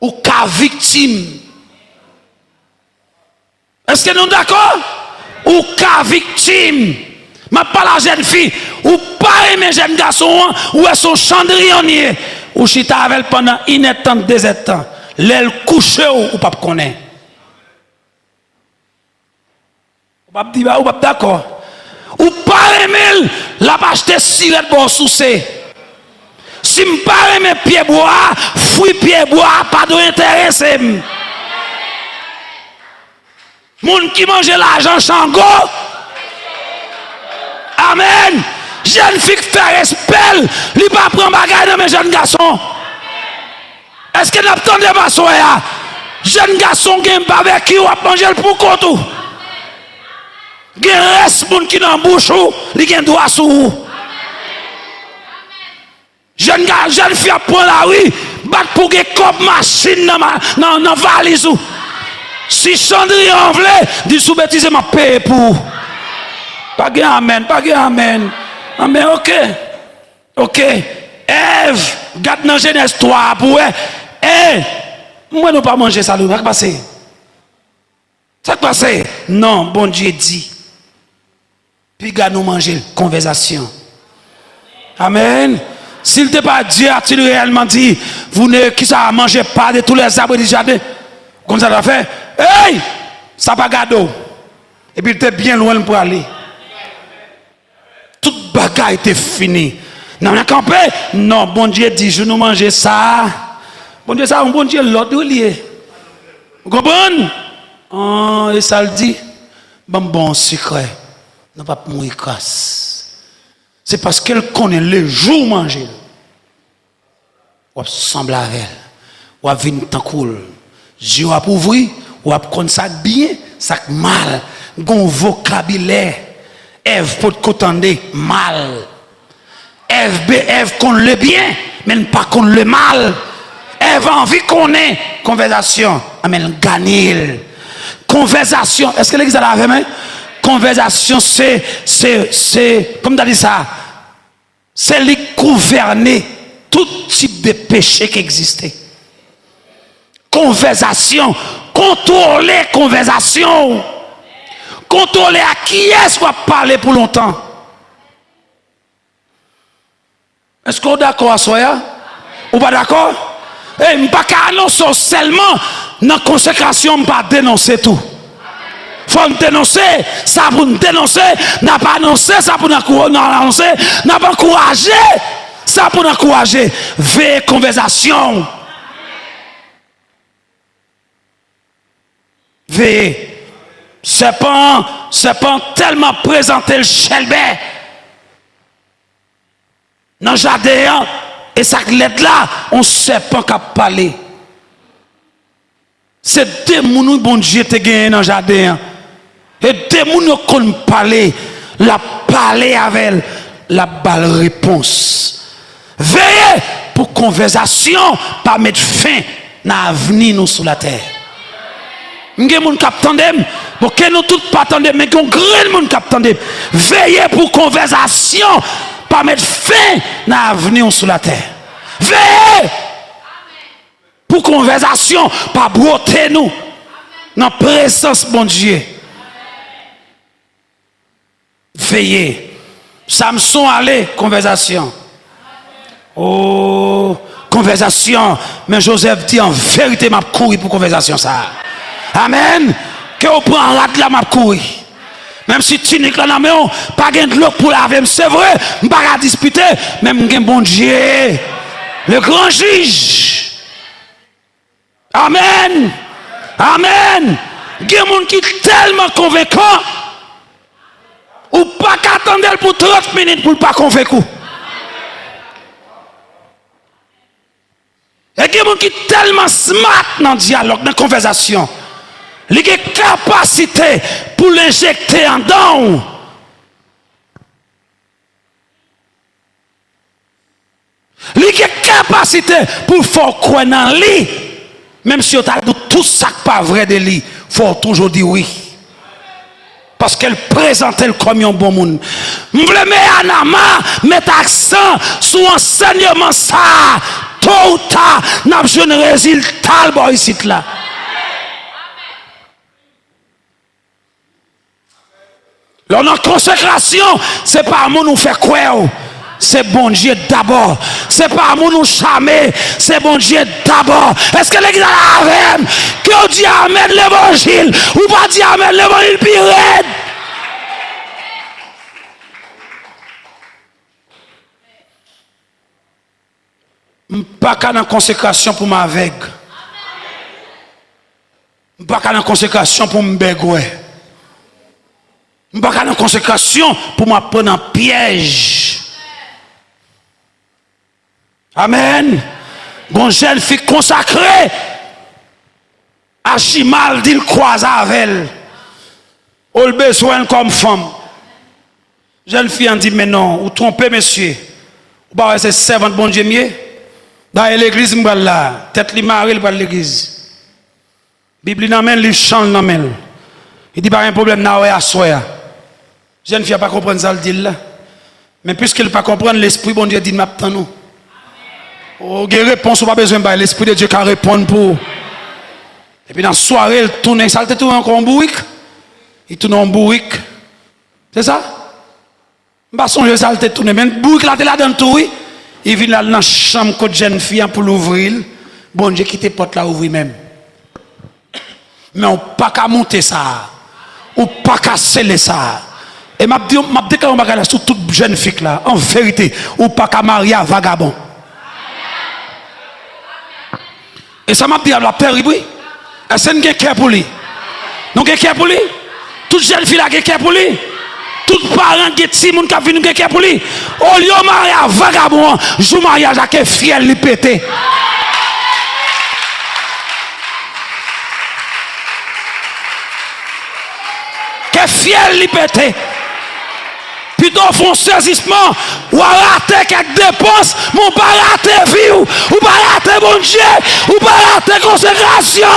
Ou cas victime. Est-ce que nous sommes d'accord? Ou cas victime. Ma pas la jeune fille. Ou pas aimer jeune garçon. Ou est son chandrionnier. Ou chita avec pendant une temps, 2 temps. L'aile couche ou pas connaître. Ou pas dire, ou pas d'accord. Ou pas aimer la pas acheter silette pour soucer. Si je ne pas aimer pied bois, fouille pied bois, pas d'intérêt. Moun qui mange l'argent chango. Amen. Jeune fille fait respect, il pas prendre bagage dans mes jeunes garçons. Est-ce que nous attendons pas ça? Jeune garçon qui a un barbecue ou a manger pour compte. Il reste moun qui dans bouche ou, il a un doigt sous. Jeune fille a prendre la rue, bat pour que comme machine dans valise ou. Si Chandrillon voulait, dit sous bêtise m'a payé pour. Pas de amen, pas de amen. Amen, ok. Ok. Ève, garde dans Genèse 3 pour moi ne pas manger ça, ça passe. Ça passe. Non, bon Dieu dit. Puis garde nous manger conversation. Amen. S'il te pas Dieu a-t-il réellement dit, vous ne qui ça mangez pas de tous les arbres du jardin. Comme ça l'a fait. Hey! Ça pas gado. Et puis il était bien loin pour aller. Toute bagarre était finie. Non, on a campé. Non, bon Dieu dit, je nous manger ça. Bon Dieu, ça, bon Dieu, l'autre lié. Vous comprenez? Oh, et ça le dit, bon secret, n'a pas mourir casse. C'est parce qu'elle connaît le jour manger. Ou semble à elle, ou venir tant cool. Dieu a ouvrir, ou a connaître ça bien, ça mal, gon vocabulaire. Ève pour t'entendre mal. Ève connaît le bien, mais pas connaît le mal. Ève a envie qu'on ait conversation, mais elle gagne. Conversation, est-ce que l'église a la même? Conversation, c'est, comme tu as dit ça, c'est les gouverner tout type de péché qui existait. Conversation, contrôler conversation. Contrôler à qui est-ce qu'on va parler pour longtemps. Est-ce qu'on est d'accord à soi? Ou pas d'accord? Et je ne peux pas annoncer seulement dans la consécration, je ne peux pas dénoncer tout. Il faut dénoncer, ça pour nous dénoncer, n'a pas annoncé, ça pour nous annoncer, n'a pas encouragé, ça pour nous encourager. Veille conversation. Veillez. C'est pas tellement présenté le chelbet dans le jardin et ça lettre là, on ne sait pas qu'à parler. C'est des gens bon Dieu te gagné dans le jardin. Et des gens qui parler, la parler avec elle, la balle réponse. Veillez pour conversation, pas mettre fin à l'avenir nous sur la terre. Nous avons des gens qui attendent, pour que nous tous pas attendons, mais nous avons des gens qui attendent. Veillez pour conversation, pas mettre fin à l'avenir sur la terre. Veillez pour conversation, pas broter nous dans la présence de mon Dieu. Veillez. Samson allait, conversation. Oh, conversation. Mais Joseph dit en vérité, m'a couru pour conversation ça. Amen. Que vous prenez un rat là, m'a couru. Même si tu n'es pas pas de l'eau pour laver, c'est vrai, je ne peux pas disputer, même un bon Dieu, le grand juge. Amen. Amen. Il y a des gens qui sont tellement convaincants, ou pas qu'attendre pour 30 minutes pour ne pas convaincre. Il y a des gens qui sont tellement smart dans le dialogue, dans la conversation. Il y a une capacité pour l'injecter en dedans. Il y a une capacité pour faire quoi dans lui. Même si on a tout ça pas vrai de lui, il faut toujours dire oui. Parce qu'elle présentait comme un bon monde. Je veux mettre accent sur l'enseignement ça. Tôt ou tard, nous avons un résultat ici là. La consécration, ce n'est pas à nous faire quoi. C'est bon Dieu d'abord. Ce n'est pas à nous charmer. C'est bon Dieu d'abord. Est-ce que l'église a la même? Que dit Amen l'évangile? Ou pas dit Amen l'évangile pire? Je ne suis pas dans la consécration pour ma veille. Je ne suis pas dans la consécration pour me bégouer. Je ne suis pas dans la consécration pour me prendre en piège. Amen. Bon jeune fille consacrée. Achimal dit le croise avec elle. On le besoin comme femme. Jeune fille en dit mais non, vous trompez monsieur. Vous parlez c'est servante bon Dieu mieux. Dans l'église là, tête li maril par l'église. Bible n'amène li chante n'amène. Il dit pas un problème na ouais à soya. Jeune fille pas comprendre ça le dit là. Mais puisqu'il pas comprendre l'esprit bon Dieu dit m'attend nous. Oh, il réponse pas besoin de l'esprit de Dieu qui répond pour. Et puis dans la soirée, il tourne, ça tourne encore en bourrique. Il tourne en bourrique. C'est ça? Je ne sais pas si ça tourne, mais bourrique là, là dans tout, oui. Il vient là dans la chambre de jeune fille pour l'ouvrir. Bon Dieu, quitte porte là, ouvrir même. Mais on ne peut pas monter ça. On ne peut pas sceller ça. Et m'a dit que on va sur toute jeune fille là. En vérité, on ne peut pas marier à vagabond. Et ça m'a dit à la terrible, oui. Est-ce que vous avez cœur pour lui? Nous avons cœur pour lui? Toute jeune fille a cœur pour lui? Tout parent qui est moun qui vient nous cœur pour lui? Au lieu de mariage vagabond, jou mariage avec fiel lui pété. Que fiel lui pété. Plutôt font saisissement ou rater quelques dépenses, mon pas rater vie ou pas rater bon Dieu, ou pas rater consécration.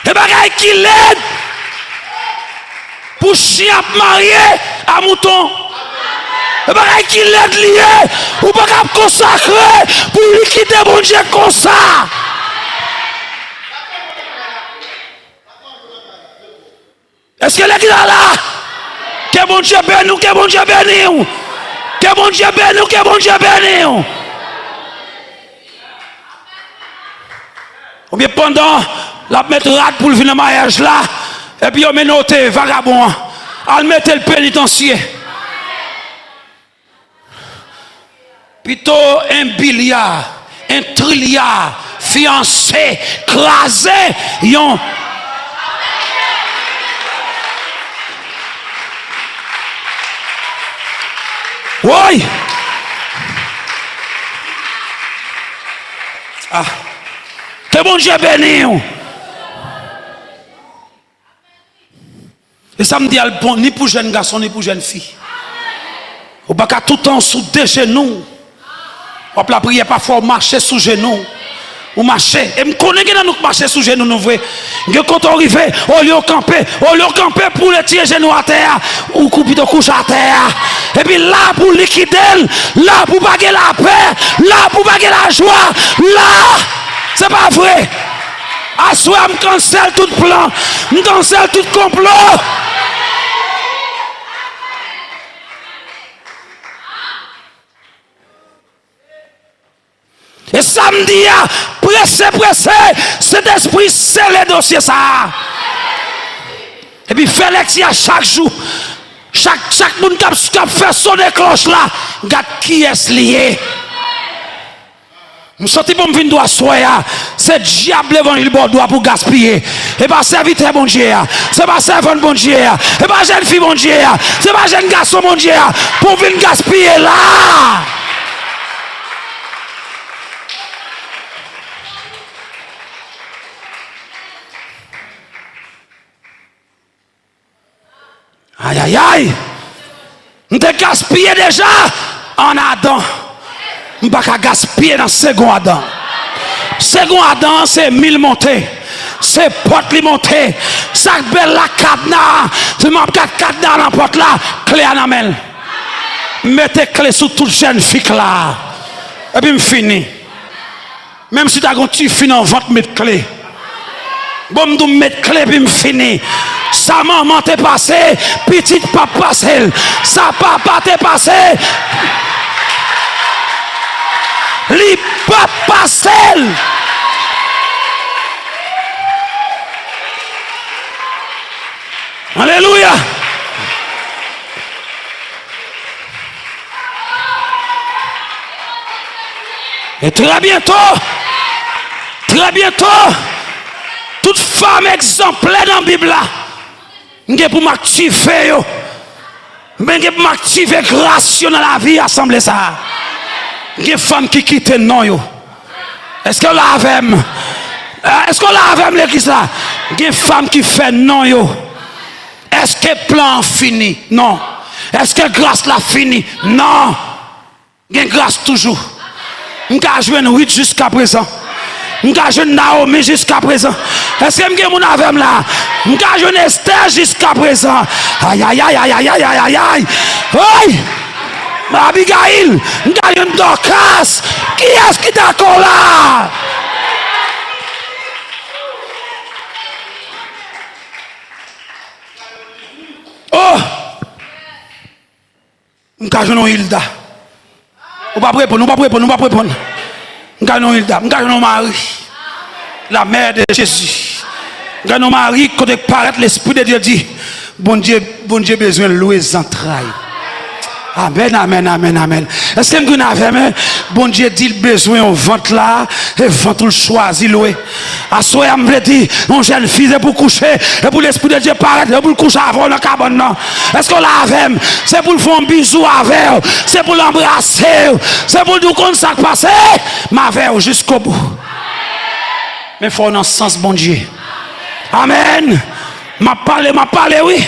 Et bagaille qui l'aide pour chien marié à mouton. Et bagaille qui l'aide lié ou pas consacrer pour liquider bon Dieu comme ça. Est-ce que l'église est là? Que bon Dieu bénisse, que bon Dieu bénisse. Que bon Dieu bénisse, que bon Dieu bénisse. Ou bien pendant la mettre rate pour venir au mariage là, et puis on met noté vagabond, on met le pénitencier. Plutôt un billard, un trilliard, fiancé, crasé, yon. Oui. Ah. Que bon Dieu bénisse. Et ça me dit, ni pour jeune garçon, ni pour jeune fille. Ou pas tout le temps sous des genoux. Ou la prière parfois marcher sous genoux. Ou marcher. Et me connaît que nous marcher sous genoux, nous vrai. Quand on arrive, au lieu de camper pour le tirer genoux à terre, ou couper de couche à terre. Et puis là pour liquider, là pour baguer la paix, là pour baguer la joie, là, c'est pas vrai. À soi, je cancelle tout plan, je cancelle tout complot. Et samedi, pressé, cet esprit, c'est le dossier ça. Et puis fait l'exercice à chaque jour. Chaque monde qui a fait sonner cloche là, regarde qui est lié. Je suis pour me venir à soya. C'est diable l'évangile doit pour gaspiller. Et pas serviteur bon Dieu. C'est pas servant bon Dieu. Et pas jeune fille bon Dieu. C'est pas jeune garçon bon Dieu. Pour venir gaspiller là. Aïe aïe aïe. On te gaspillé déjà en Adam. On ne peut pas gaspiller dans le second Adam. Second Adam, c'est 1000 montées. C'est porte li montée. Ça belle la cadenas. C'est ma cadenas dans la porte là. Clé à la main. Mettez clé sur toute jeune fille là. Et puis je finis. Même si tu as un petit fin en vente, mettre clé. Bon, je mettre clé puis je finis. Sa maman t'est passé, petite papa passé, sa papa t'est passé, li papa passé. Alléluia. Et très bientôt, toute femme exemplaire dans la Bible là. Je pour m'activer, je pour m'activer grâce dans la vie, assembler ça. Il y a des femmes qui quittent non. Est-ce que là avec est-ce que là avec l'église là? Il y a des femmes qui font non. Est-ce que le plan fini? Non. Est-ce que grâce là fini? Non. Il y a grâce toujours. Je vais jouer 8 jusqu'à présent. Je vais jouer Naomi jusqu'à présent. Est-ce que je vais mon avec là? Je vais jouer Esther jusqu'à présent. Aïe aïe aïe aïe aïe aïe aïe aïe. Aïe. Abigail, je vais jouer Dorcas. Qui est-ce qui est d'accord là? Oh! Je vais jouer Hilda. On va pas répondre, on va pas répondre. Nous Hilda, nous Marie, la mère de Jésus. Nous Marie, quand il paraît l'Esprit de Dieu dit, bon Dieu besoin de louer les entrailles. Amen, amen, amen, amen. Est-ce que vous avez bon Dieu dit le besoin au ventre là, et ventre le choisi, loué. À soi, je me dit, mon jeune fille, c'est pour coucher, et pour l'esprit de Dieu paraître, et pour le coucher avant le cabane. Est-ce qu'on l'a avec? C'est pour le faire un bisou avec, c'est pour l'embrasser, c'est pour dire qu'on s'est passé, ma avec jusqu'au bout. Mais il faut dans ce sens, bon Dieu. Amen. M'a parlé, oui.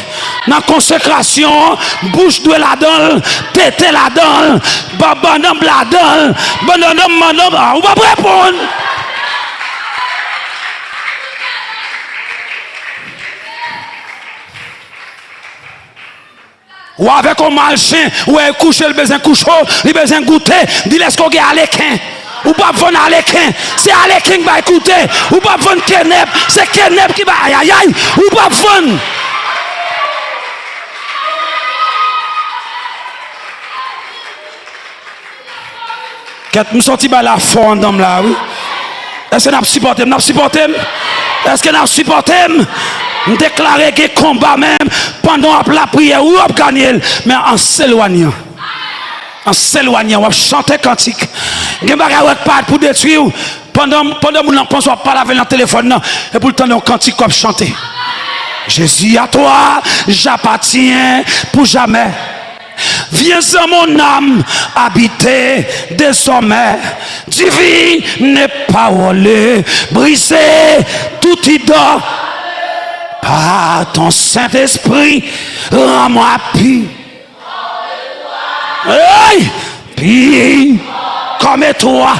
Dans la consécration, bouche de la donne, tête la donne, babandam la donne, on va répondre. Ou avec un malchien, ou un coucher, le besoin coucher, le besoin goûter, dis laisse qu'on a l'équin. Ou pas vendre à l'équin, c'est à l'équin qui va écouter. Ou pas vendre kenep, c'est kenep qui va aïe aïe aïe. Ou pas vendre. Quand nous sortis par la forme d'homme là, oui. Est-ce que nous supportons? Est-ce que nous supportons? Nous déclarons que combat même pendant la prière ou on gagner, mais en s'éloignant. En s'éloignant, on va chanter cantique. Il y a des pas pour détruire. Pendant que nous pensons pas avec le téléphone, et pour le temps, on cantique comme chanter. Jésus, à toi, j'appartiens pour jamais. Viens en mon âme habiter désormais. Divine parole, briser tout idole. Par ton Saint-Esprit, rends-moi pur. Hey, puis comme toi,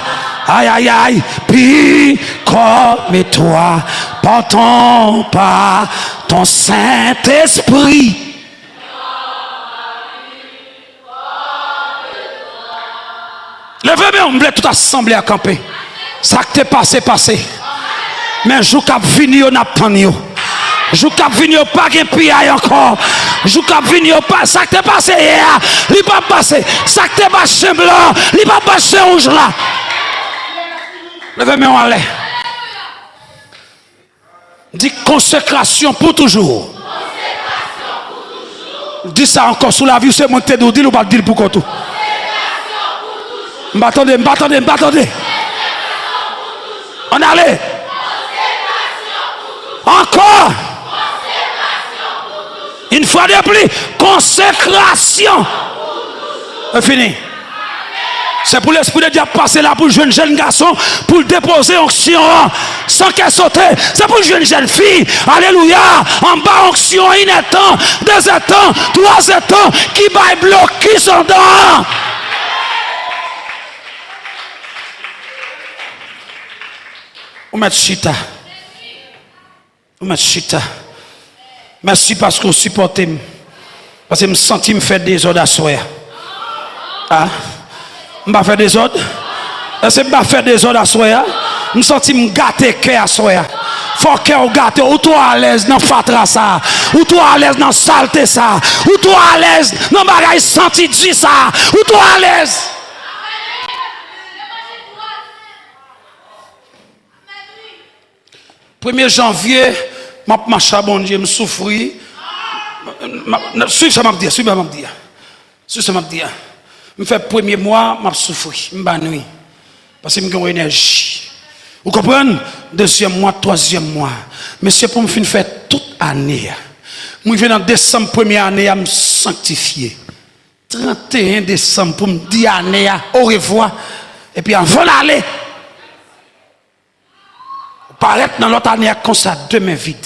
aïe aïe aïe, puis comme toi, par ton Saint-Esprit. Levez-moi, on voulait tout assembler à camper. Ça qui t'est passé. Mais je cap vini, on a pas ni. Je cap vini, pas de pied encore. Je cap vini, pas. Ça qui t'est passé hier, il pas passé. Ça qui t'est passé blanc, il pas passé rouge là. Levez-moi, on allait. Dis consécration pour toujours. Dis ça encore sous la vie, c'est monté d'où, dis ou pas dire pour tout. M'attendez. On allait. Encore. Une fois de plus, consécration. C'est fini. C'est pour l'esprit de Dieu passer là pour le jeune garçon, pour le déposer onction sans qu'elle saute. C'est pour le jeune fille. Alléluia. En bas onction, une étant, deux étangs, trois étangs, qui va bloquer son dent. Vous mettez chita. Merci parce que vous supportez. Parce que je me sens me faire des ordres à soi. Ah? Je ne vais pas faire des ordres. Est-ce que je ne vais pas faire des ordres à soi? Je me sens me gâter cœur à soi. Faut que vous gâtez. Ou toi à l'aise dans fatra ça. Ou toi à l'aise dans saleté ça. Ou toi à l'aise dans bagaille senti du ça. Ou toi à l'aise. 1er janvier, je marche à bon Dieu, je souffre. Suis ça m'a dit. Je fais le premier mois, je souffre, je m'ennuie. Parce que j'ai une énergie. Vous comprenez? Deuxième mois, troisième mois. Mais c'est pour me faire toute année. Je viens en décembre, première année, à me sanctifier. 31 décembre, pour me dire année, au revoir. Et puis avant d'aller, paraître dans l'autre année comme ça, deux mains vides.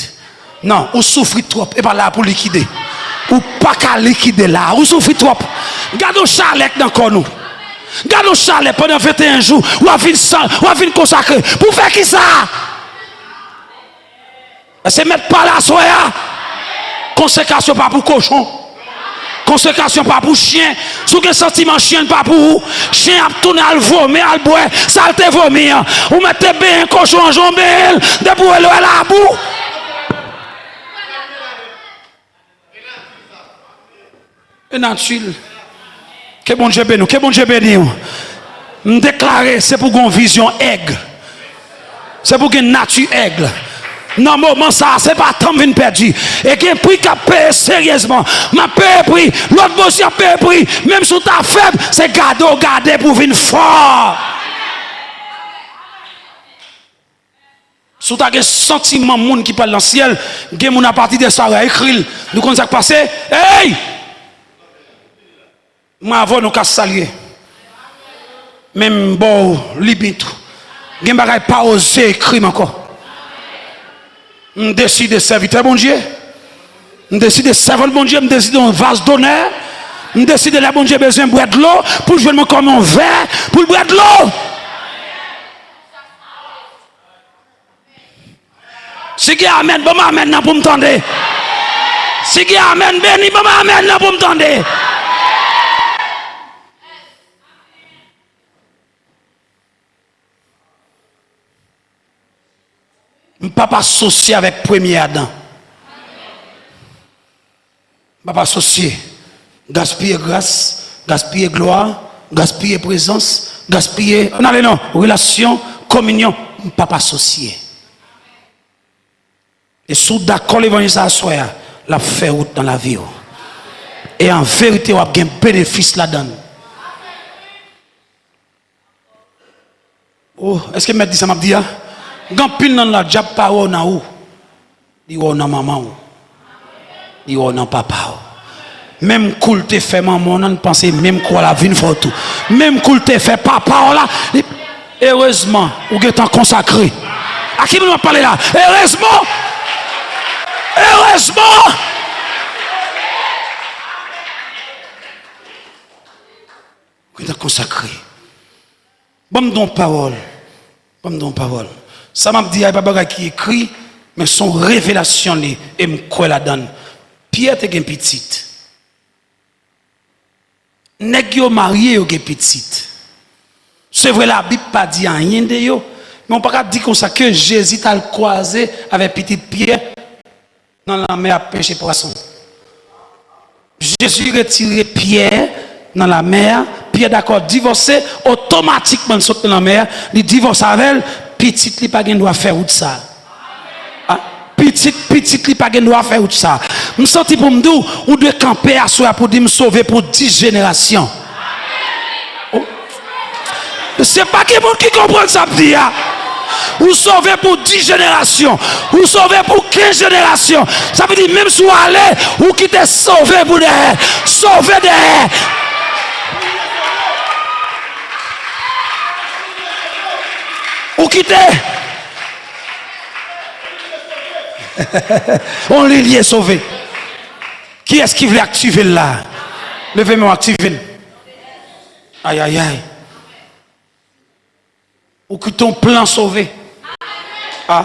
Non, vous souffrez trop et pas là pour liquider. Ou pas qu'à liquider là, vous souffrez trop. Gardez chalet dans le nous. Gardez chalet pendant 21 jours, ou à venir consacrer. Pour faire qui ça? C'est mettre pas la soya. Consécration pas pour cochon. Consécration pas pour chien. Sous quel sentiment chien pas pour vous. Chien a tourné à le vomir, à le boire, ça te vomir. Vous mettez bien un cochon en jambes, débouez-le à la boue. Et naturel. Que bon Dieu bénisse, que bon Dieu bénisse. Me déclarer, c'est pour une vision aigle. C'est pour une nature aigle. dans le moment ça, c'est pas tant de perdu. Et qu'il prix qu'à payer sérieusement. Ma paye prix, l'autre monsieur a payé prix. Même si tu as faible, c'est garder pour venir fort. Si tu as un sentiment de monde qui parle dans le ciel, il y a à partir de ça, écrit, nous connaissons ce qui passe. Hey! Moi, avant, nous avons salué. Même bon, limite. Je ne pas oser écrire encore. Je décide de servir bon Dieu. Je décide de servir le bon Dieu. Je décide d'un vase d'honneur. Je décide de la bon Dieu besoin de boire de l'eau. Pour jouer comme un verre. Pour boire de l'eau. Si qui amène, bon amène pour me tendre. Si qui amène, béni, bon amène pour me tendre. Je ne peux pas associer avec premier Adam. Je ne peux pas associer. Gaspiller grâce, gaspiller gloire, gaspiller présence, gaspiller. Non, relation, communion. Je ne peux pas associer. Et sous d'accord l'évangile ça soit la fait route dans la vie. Et en vérité, on a un bénéfice là-dedans. Oh, est-ce que me dit ça m'a dit? Quand pile dans la job pas où na où? Di où na maman ou? Di où na papa ou? Même cool te fait maman, on pense même quoi la vie faut tout. Même cool te fait papa là. Heureusement, ou êtes consacré. À qui nous parler là? Heureusement. Heureusement. Vous êtes consacré. Bon don parole. Bon don parole. Ça m'a dit, il y a pas qui écrit, mais son révélation et me quoi la donne. Pierre était une petite. Nèg yo marié yo gen petite. C'est vrai la Bible pas dit rien de yo, mais on pas dire comme ça que Jésus t'a croisé avec petite Pierre dans la mer à pêcher poisson. Jésus retiré Pierre dans la mer, Pierre d'accord divorcé, automatiquement saute dans la mer, il divorce avec elle, petite li pas gen doit faire ou ça. Petite li pas gen doit faire ou ça. Me senti pour me dire ou de camper à soi pour dire me sauver pour 10 générations. Oh. C'est pas que monde qui comprend ça dit. Ou sauver pour 10 générations, ou sauver pour 15 générations. Ça veut dire même si vous allez, ou qui t'est sauvé pour derrière, sauver derrière. Ou qui t'est on les est sauvé. Qui est-ce qui voulait activer là? Levez-moi, activez. Aïe, aïe, aïe. Ou que ton plan sauvé. Ah,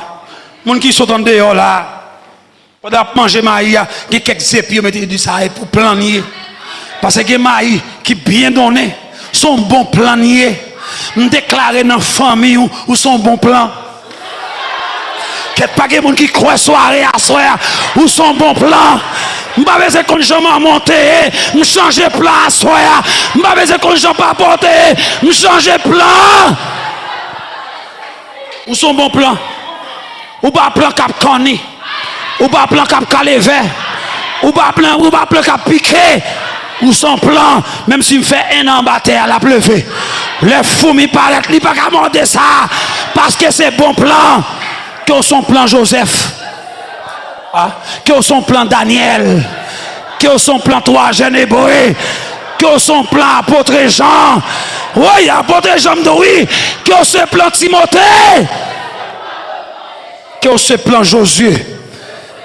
mon qui sont en dehors là. Pendant manger maïs, il y a quelques épis, mais du ça pour planier. Parce que maïs qui bien donné, son bon planier. Me déclarer dans la famille ou son bon plan. Qu'il n'y a pas de gens qui croient soirée à soir ou son bon plan. Je ne sais pas si je vais monter, je change de plan à soir. Je ne sais pas si je vais pas porter, je change de plan. Ou son bon plan. Ou pas plan cap connu. Ou pas plan cap calevé. Ou pas plan cap piqué. Ou son plan, même s'il me fait un an bataille à la pleuver. Les fous m'y paraît, il n'y a pas qu'à monter ça. Parce que c'est bon plan. Que son plan Joseph. Que son plan Daniel. Que son plan toi, jeune Hébreu. Que son plan apôtre Jean. Oui, apôtre Jean, oui. Que ce plan Timothée. Que ce plan Josué.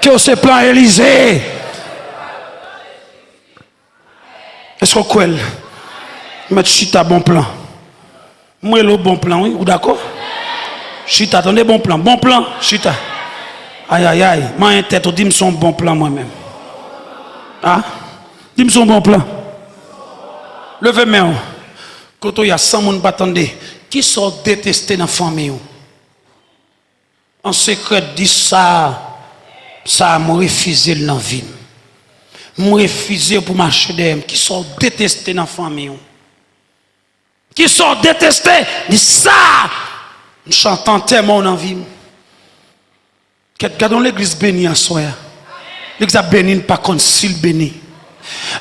Que ce plan Élisée. Est-ce qu'on croit? Mettre chita bon plan. Moi, le bon plan, oui, ou d'accord? Chita, attendez, bon plan, chita. Aïe, aïe, aïe. Moi, un tête, dis-moi son bon plan moi-même. Ah? Dis-moi son bon plan. Levez-moi. Quand il y a 100 personnes qui attendent, qui sont détestés dans la famille? En secret, dit ça, ça m'a refusé dans la vie. M'a refusé pour marcher d'eux, qui sont détestés dans la famille. Qui sont détestés, dit ça. J'entends tellement en vie. Gardons l'église bénie en soi. L'église a béni pas contre s'il béni.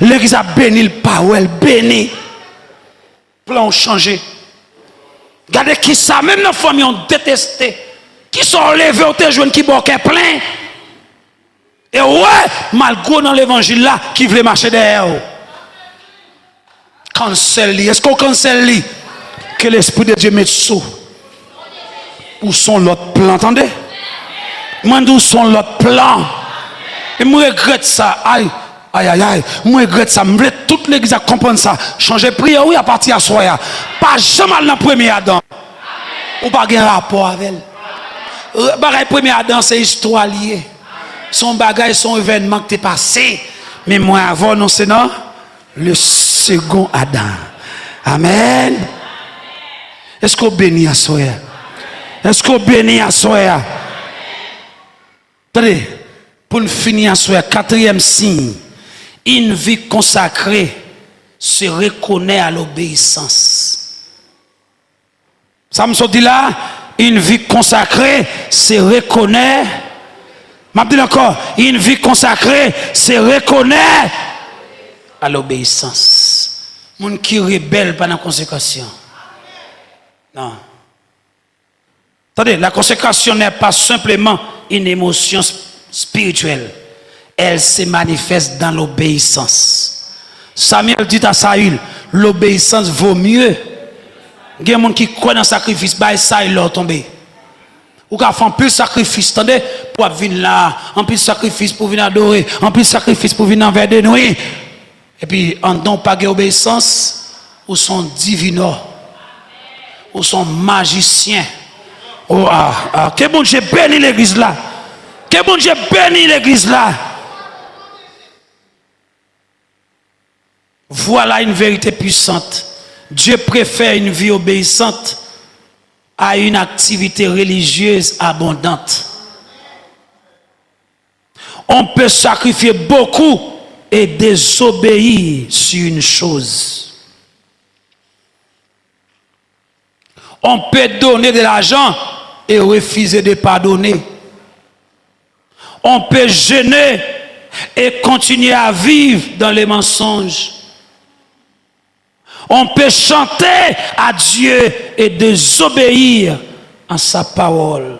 L'église a béni pas ou elle béni. Plan changé. Regardez qui ça, même nos familles ont détesté. Qui sont levés au te jeunes qui boquent plein. Et ouais, malgré dans l'évangile là, qui voulait marcher derrière. Cancel. Est-ce qu'on cancelle? Que l'Esprit de Dieu mette sous. Où sont l'autre plan? Entendez? Moi, où sont l'autre plan? Et moi, je regrette ça. Aïe, aïe, aïe, aïe. Moi, je regrette ça. Je veux toute l'église à comprendre ça. Changer prière, oui, à partir à soi. Pas jamais dans le premier Adam. Ou pas un rapport avec elle. Le premier Adam, c'est histoire liée. Son bagage, son événement qui est passé. Mais moi, avant, non, c'est non. Le second Adam. Amen. Est-ce qu'on bénit à soi? Est-ce qu'on bénit à soi? Attendez, pour nous finir à soi, quatrième signe, une vie consacrée se reconnaît à l'obéissance. Ça me dit là, une vie consacrée se reconnaît. Je dis encore, une vie consacrée se reconnaît à l'obéissance. Moun qui rebelle pendant la consécration. Non. Attendez, la consécration n'est pas simplement une émotion spirituelle. Elle se manifeste dans l'obéissance. Samuel dit à Saül, l'obéissance vaut mieux. Il y a des gens qui croient dans le sacrifice, ça il leur tombe. Ou qui font plus de sacrifice, attendez, pour venir là, en plus de sacrifice pour venir adorer, en plus de sacrifice pour venir envers de nuit. Et puis, en don pas d'obéissance, ou sont divinaux, ou sont magiciens. Oh, que bon Dieu bénit l'église là. Que bon Dieu bénit l'église là. Voilà une vérité puissante. Dieu préfère une vie obéissante à une activité religieuse abondante. On peut sacrifier beaucoup et désobéir sur une chose. On peut donner de l'argent et refuser de pardonner. On peut jeûner et continuer à vivre dans les mensonges. On peut chanter à Dieu et désobéir à sa parole.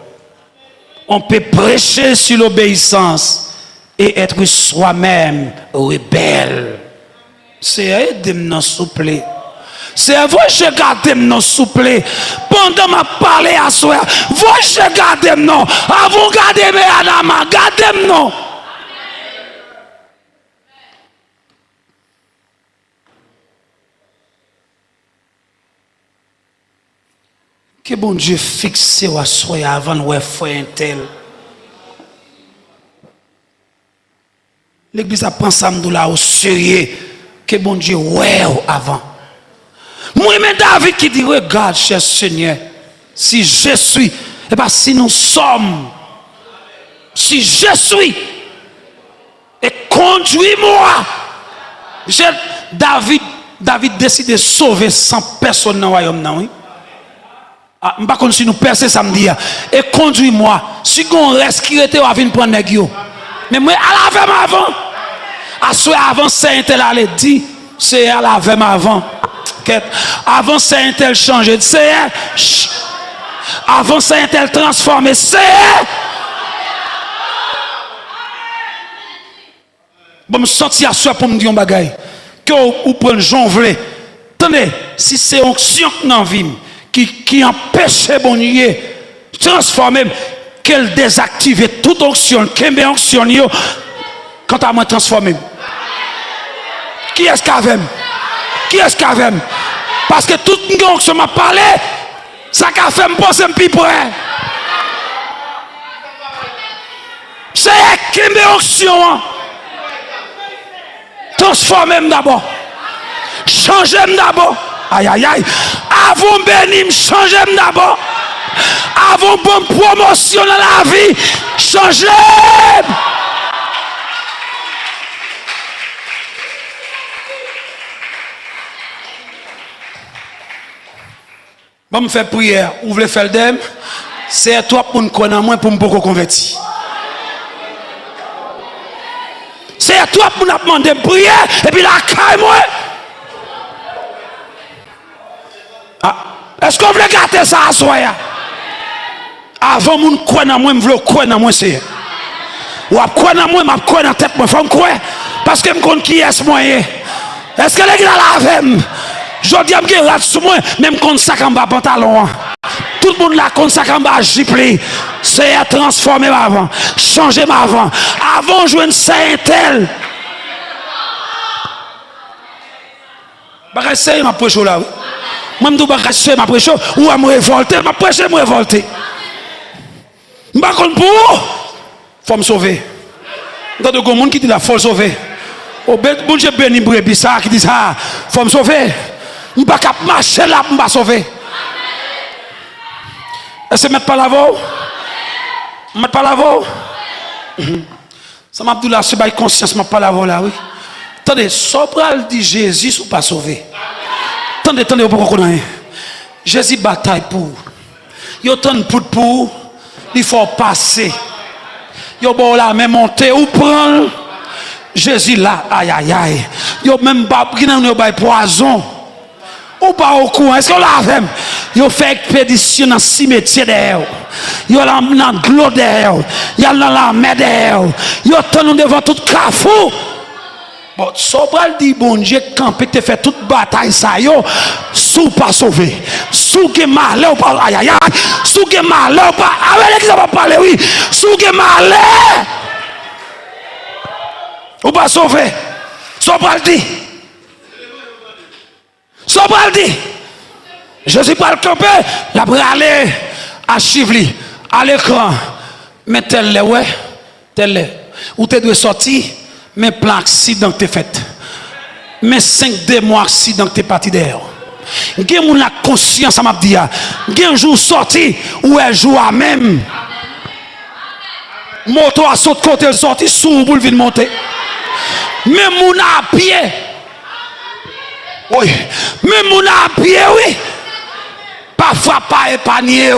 On peut prêcher sur l'obéissance et être soi-même rebelle. C'est aider-nous souple. C'est vrai que je garde nos souple. Pendant ma parler à soi, vous je garde nous. Avant garder mes adama, gardez nous. Que bon Dieu fixe à soi avant de faire un tel. L'église a pensé à nous là au sérieux. Que bon Dieu ouais avant. Moi-même David qui dit regarde cher Seigneur, si je suis, et bien si nous sommes, si je suis, et conduis-moi. David décide de sauver 100 personnes dans le royaume. Oui? Ah, je ne sais pas si nous percez samedi. Et conduis-moi. Si on reste qui était à venir prendre les gars. Mais moi, à la veille avant. À ce avant, Saint-Tel allait dire, c'est à la veille avant. Avant Saint-Tel changer. C'est avant Saint-Tel transformer. C'est bon, me sortir à soi pour me dire un bagage. Que vous prenez jonvler. Attendez, si c'est onction que nous vivons. Qui empêche bon Dieu transformer, qu'elle désactive toute onction, qu'elle onction quant à moi transformer. Qui est-ce qu'avait? Qui est-ce qu'avait? Parce que toute onction m'a parlé, ça qu'a fait me penser un peu près. C'est qu'elle onction. Transformer d'abord. Changer d'abord. Aïe, aïe, aïe. Avant béni, changez d'abord. Avant bonne promotion dans la vie, changez. Bon, me faire prière. Vous voulez faire le dème? C'est toi pour nous connaître, moi pour me convertir. trop pour nous demander de prier, et puis la caille moi. Ah, est-ce qu'on veut garder ça à soi? Avant mon croire dans moi, je veux croire dans moi, c'est. Ou à croire dans moi, je croire dans tête moi, faut me croire parce que je connais qui est moi. Est-ce que les gars là avec moi? Je dis que je rate sur moi, même quand ça en bas pantalon. Tout le monde là quand ça en bas gipli. C'est à transformer ma avant, changer ma avant. Avant je ne sais tel. Bah essayer ma prêcher là. Moi me dis essayer ma prêcher ou à me révolter, ma prêcher me révolter. M'pas contre pour faut me sauver. Dans de monde qui dit la faut sauver. Au bon Dieu béni brebis ça qui dit ça, faut me sauver. M'pas cap marcher là pour me sauver. Est-ce que mettre pas la voix? Mettre pas la voix? Ça m'a dit là, c'est pas conscience, m'a pas la voix là, oui. Attendez, Sobral dit Jésus ou pas sauvé. Attendez, vous pouvez connaître. Jésus bataille pour. Il y a tant de pour. Il faut passer. Yo bon là même monter ou prendre Jésus là aïe yo même pas prendre yo bay poison ou pas au courant est-ce qu'on l'a fait yo fait expédition dans cimetière derrière yo là dans l'eau derrière yo dans la mer derrière yo tenons devant tout carrefour. Bon, Sobral dit bon Dieu campé te fait toute bataille ça yo sous pas sauvé sous que malheur pas aïe sous que malheur pas avec qui ça va parler oui sous que malheur ou pas sauvé. Sobral dit Jésus pas le camper la aller à Chivli à l'écran mais tel ouais tel où tu dois sortir mais plan accident que tu fait. Mais 5 démons accident que tu es parti derrière. Gen moun la conscience m'a dit gen jour sorti ou un jour à même. Moto à saute côté sorti sous pour venir monter. Même moun à pied. Oui, même moun à pied oui. Parfois pas épargné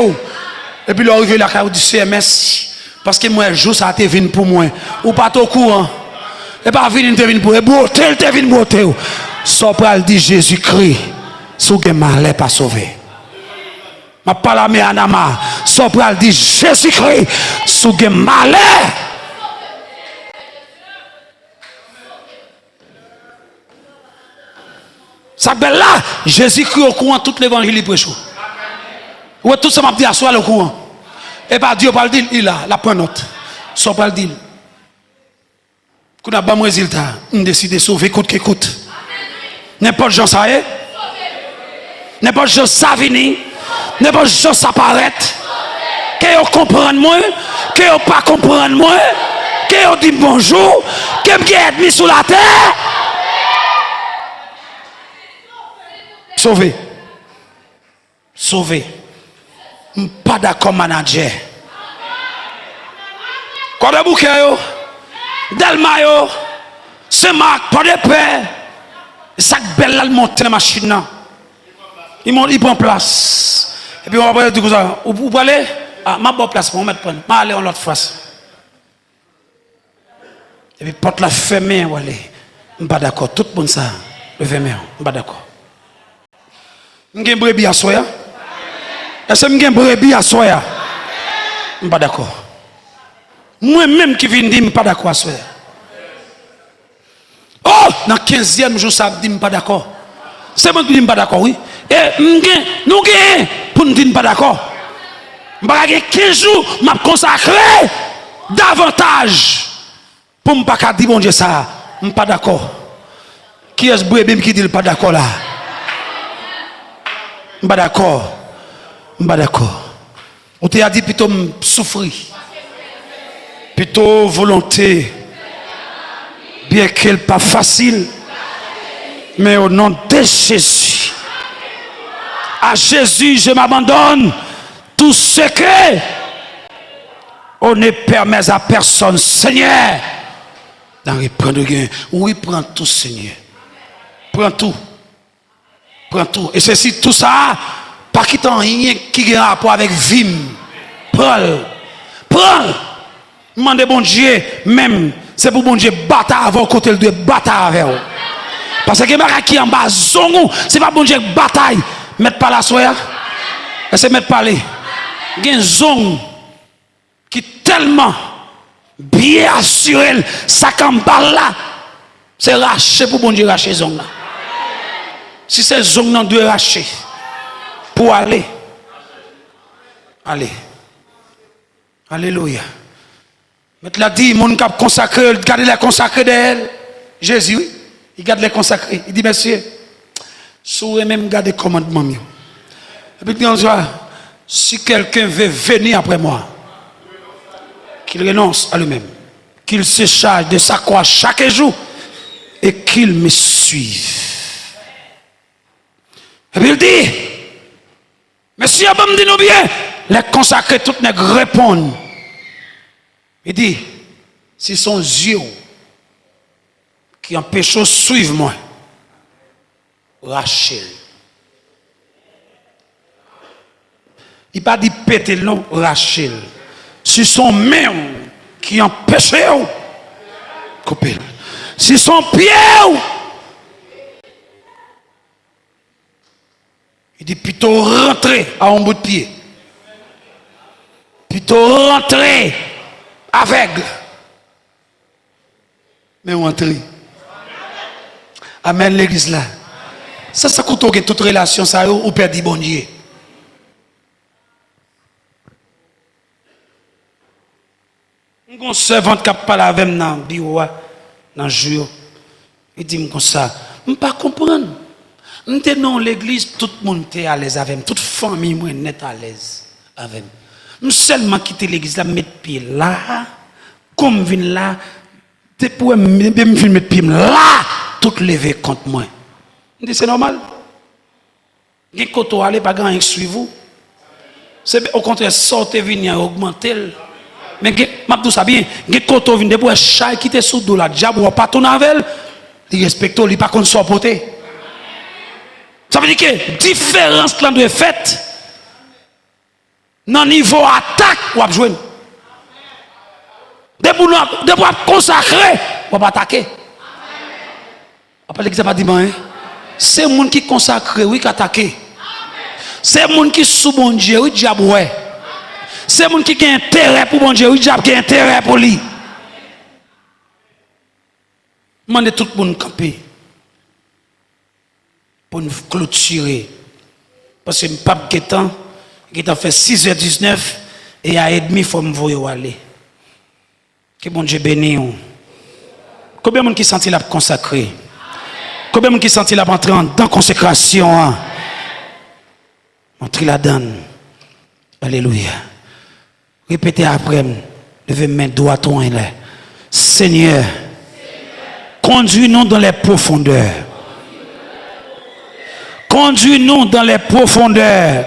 et puis l'arrivé la caille du CMS parce que moi jour ça te vinn pour moi ou pas au courant. Et pas venir te venir pour beauté te venir beauté. Sobral dit Jésus-Christ sous que malheur pas sauvé. Ma parole mais anama Sobral dit Jésus-Christ sous que malheur. Ça belle là Jésus-Christ au courant tout l'évangile prêche. Ou tout ça m'a dit à soi le courant. Et pas Dieu pas le dire il a la prend note. Sobral dit qu'on a bon résultat, on décide de sauver coûte que coûte. N'importe gens ça est, n'importe gens ça venir, n'importe gens ça paraît. Que vous comprenez moi, que vous pas comprendre moi, que vous dites bonjour, que vous êtes mis sur la terre. Sauvé. Sauvé. Pas d'accord manager. Quoi de bouquet yo? Delmayo, c'est Marc, pas de paix. Ça belle là, il monte la machine là. Il prend place. Et puis on va dire ça. Vous aller? Ah, ma bonne place pour me mettre prendre. Ma aller en l'autre face. Et puis porte la fermée ou aller. Je ne suis pas d'accord. Tout le monde ça. Le fermé. Je ne suis pas d'accord. Je suis brebis à soya. Est-ce que je suis brebis à soya? Je ne suis pas d'accord. Moi-même qui viens dire, je ne suis pas d'accord. Oh, dans le 15e jour, ça dit, je ne suis pas d'accord. C'est moi qui dis, je ne suis pas d'accord, oui. Et nous gagnons pour nous dire, je ne suis pas d'accord. Je vais 15 jours, je vais consacrer davantage pour ne pas dire, bon Dieu, ça, je ne suis pas d'accord. Qui est-ce qui dit, je ne suis pas d'accord là? Je ne suis pas d'accord. Je ne suis pas d'accord. On t'a dit, plutôt, souffrir. Plutôt volonté, bien qu'elle pas facile, mais au nom de Jésus, à Jésus je m'abandonne. Tout ce que on ne permet à personne, Seigneur, d'en reprendre gain. Oui, prends tout, Seigneur. Prends tout. Prends tout. Et ceci, tout ça, pas qui t'en rien qui a rapport avec Vim. Prends. Prends. Demandez bon Dieu, même c'est pour bon Dieu battre avant côté de battre avec vous. Parce que les qui en bas zongou, c'est pas bon Dieu bataille. Mettre pas la soya. C'est mettre pas les. Il y a un zong qui tellement bien assuré, ça camballe là, c'est raché pour bon Dieu racher zong là. Si c'est zong non doit racher pour aller. Allez. Alléluia. Maintenant dit mon cap consacré, garder les consacrés d'elle. Jésus, oui, il garde les consacrés. Il dit monsieur, sourez même garder commandement mieux. Et puis il dit si quelqu'un veut venir après moi, qu'il renonce à lui-même, qu'il se charge de sa croix chaque jour et qu'il me suive. Et puis il dit, mais si vous me dites nous bien, les consacrés, toutes les répondent. Il dit, si son yeux qui empêchent de suivre moi, Rachel. Il pas dit péter le nom, Rachel. Si son main qui empêche, couper. Si son pied, il dit plutôt rentrer à un bout de pied. Plutôt rentrer aveugle. Mais rentrer. Amen l'église là. Ça coûte que toute relation, ça ou perdit bon Dieu. Mon servante qui parle avec moi dans le bureau, dans le jour, il dit comme ça, je ne peux pas comprendre. Je dans l'église, tout le monde est à l'aise avec moi, toute famille est à l'aise avec moi. Je seulement quitter l'église, là, mettre pied là, comme je viens là, pour me mettre pied là, tout levé contre moi. Je dis c'est normal. Quand vous allez, pas grand suivre vous. C'est au contraire, sortez, venir augmenter. Mais je dis ça bien, quand vous venez pour chat qui était sous la diable ou pas ton avec, il respecte, il pas qu'on soit porté. Ça veut dire que différence là de fait dans le niveau attaque ou à jouer. Depuis consacrer ou à attaquer. Après l'exemple pas dit c'est le monde qui consacré oui qui attaquer. C'est le monde qui sous bon Dieu oui diable ouais. C'est le monde qui a intérêt pour bon Dieu oui diable qui a intérêt pour lui. Demandez tout le monde camper pour nous clôturer. Parce que je ne pas de temps, qui a fait 6h19 et à 30 il faut me voir aller. Que bon Dieu bénisse. Combien de monde qui sentit la consacré? Combien de monde qui sentit la entrer dans la consécration? Entrer la donne. Alléluia. Répétez après, levez main droite en l'air. Seigneur, conduis-nous dans les profondeurs. Conduis-nous dans les profondeurs.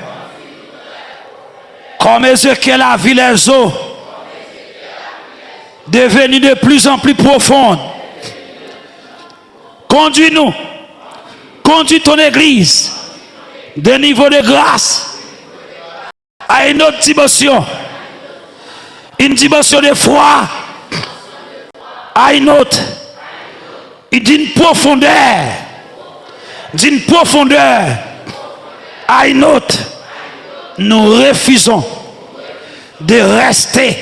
Comme Ézéchiel a vu les eaux devenir de plus en plus profondes. Conduis-nous. Conduis ton église de niveau de grâce à une autre dimension. Une dimension de foi à une autre. D'une profondeur. D'une profondeur à une autre. Nous refusons de rester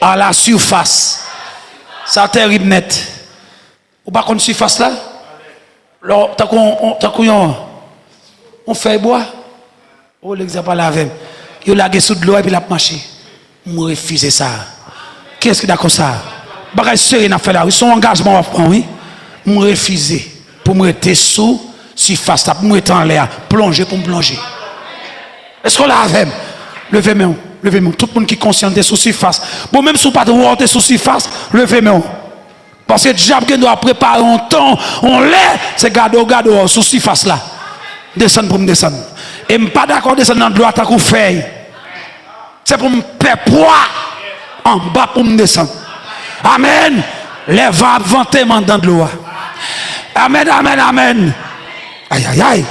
à la surface. Ça terrible net. Ou pas qu'on surface là? Alors, on fait bois. Oh, l'exemple là avec. Il a lagé sous de l'eau et puis il a marché. Je refuse ça. Qu'est-ce qui d'accord ça? Bagage sérieux n'a fait là. Son engagement va prendre, oui. Je refuse pour me rester sous surface, pour me rester en l'air, plonger pour me plonger. Est-ce qu'on l'a avec? Levez-moi. Levez-moi. Tout le monde qui est conscient de sous surface. Bon, même si vous ne pouvez pas sous surface, levez-moi. Parce que le diable doit préparer un temps, on l'est, c'est garder sous surface là. Descendre pour me descendre. Et je ne suis pas d'accord de descendre dans le droit à coup feuille. C'est pour me faire poids en bas pour me descendre. Amen. Les vents vantés dans de l'eau. Amen, amen, amen. Aïe, aïe, aïe.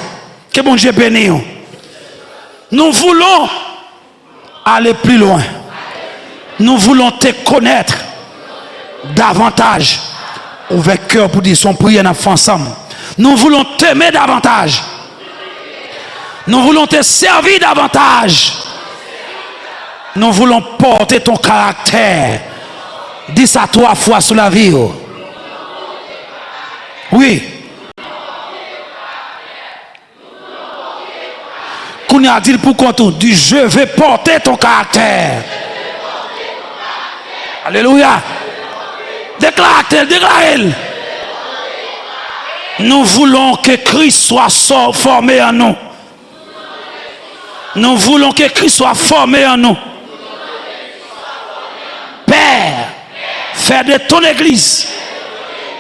Que bon Dieu bénisse. Nous voulons aller plus loin. Nous voulons te connaître davantage. Ouvert cœur pour dire son prière ensemble. Nous voulons t'aimer davantage. Nous voulons te servir davantage. Nous voulons porter ton caractère. Dis ça 3 fois sur la vie. Oui. Qu'on a dit pour qu'on dit je vais porter ton caractère. Alléluia. Déclare-t-elle, déclare-elle. Nous voulons que Christ soit formé en nous. Nous voulons que Christ soit formé en nous. Père, fais de ton église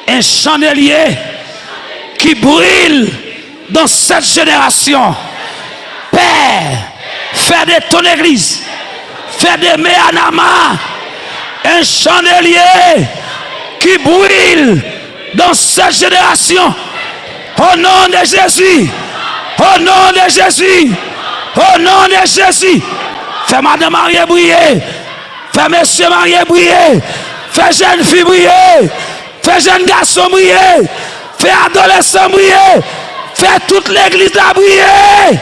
un chandelier qui brille dans cette génération. Père, fais de ton église, fais de Méanama un chandelier qui brille dans cette génération. Au nom de Jésus, au nom de Jésus, au nom de Jésus. Fais Madame Marie briller, fais Monsieur Marie briller, fais jeune fille briller, fais jeune garçon briller, fais adolescent briller, fais toute l'église la briller.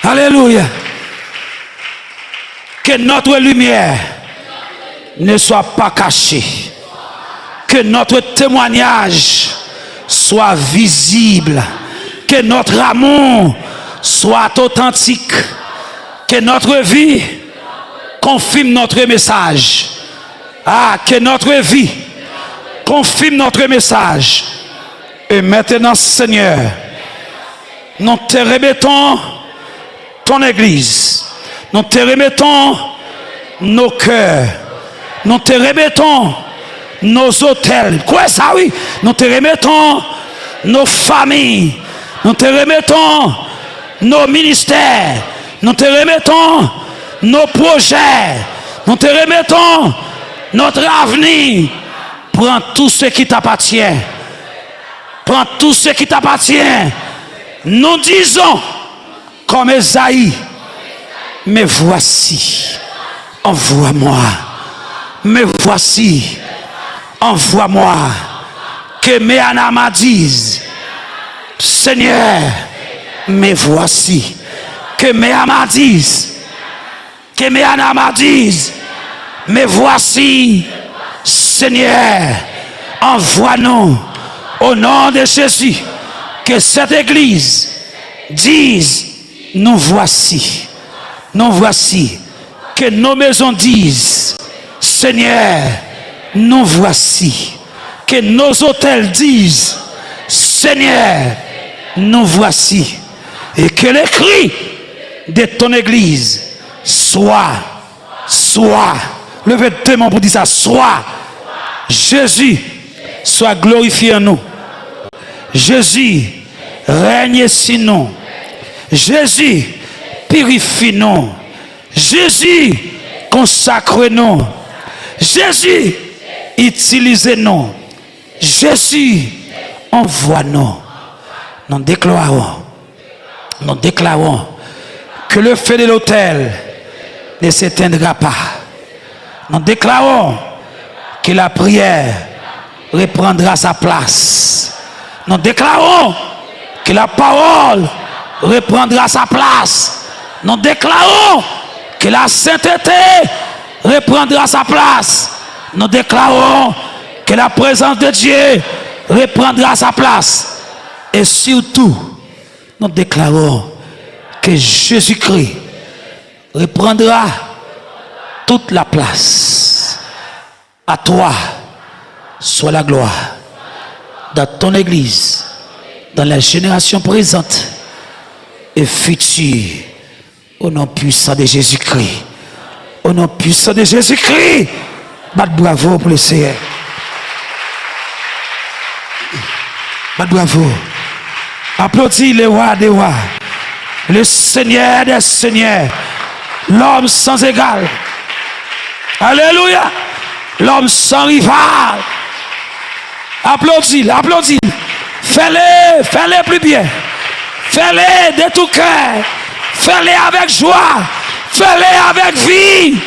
Alléluia. Que notre lumière ne soit pas cachée. Que notre témoignage soit visible. Que notre amour soit authentique. Que notre vie confirme notre message. Ah, que notre vie confirme notre message. Et maintenant, Seigneur, nous te remettons ton église. Nous te remettons nos cœurs. Nous te remettons nos hôtels. Quoi ça, oui? Nous te remettons nos familles. Nous te remettons nos ministères. Nous te remettons nos projets. Nous te remettons notre avenir. Prends tout ce qui t'appartient. Prends tout ce qui t'appartient. Nous disons comme Esaïe, mais voici, envoie-moi. Mais voici, envoie-moi. Que Méanama dise, Seigneur, mais voici. Que Méanama dise, mais voici, Seigneur, envoie-nous au nom de Jésus. Que cette église dise, nous voici. Nous voici. Que nos maisons disent, Seigneur, nous voici. Que nos hôtels disent, Seigneur, nous voici. Et que les cris de ton église soit, levez tes mains pour dire ça, soit, Jésus soit glorifié en nous. Jésus règne sur nous. Jésus purifie-nous. Jésus consacre-nous. Jésus utilise-nous. Jésus envoie-nous. Nous déclarons que le feu de l'autel ne s'éteindra pas. Nous déclarons que la prière reprendra sa place. Nous déclarons que la parole reprendra sa place. Nous déclarons que la sainteté reprendra sa place. Nous déclarons que la présence de Dieu reprendra sa place. Et surtout, nous déclarons que Jésus-Christ reprendra toute la place. À toi soit la gloire dans ton église, dans la génération présente et future, au nom puissant de Jésus-Christ. Au nom puissant de Jésus-Christ. Bravo pour le Seigneur. Bravo. Applaudis le roi des rois, le Seigneur des seigneurs, l'homme sans égal. Alléluia. L'homme sans rival. Applaudis, applaudis. Fais-le plus bien. Fais-le de tout cœur. Fais-les avec joie. Fais-les avec vie.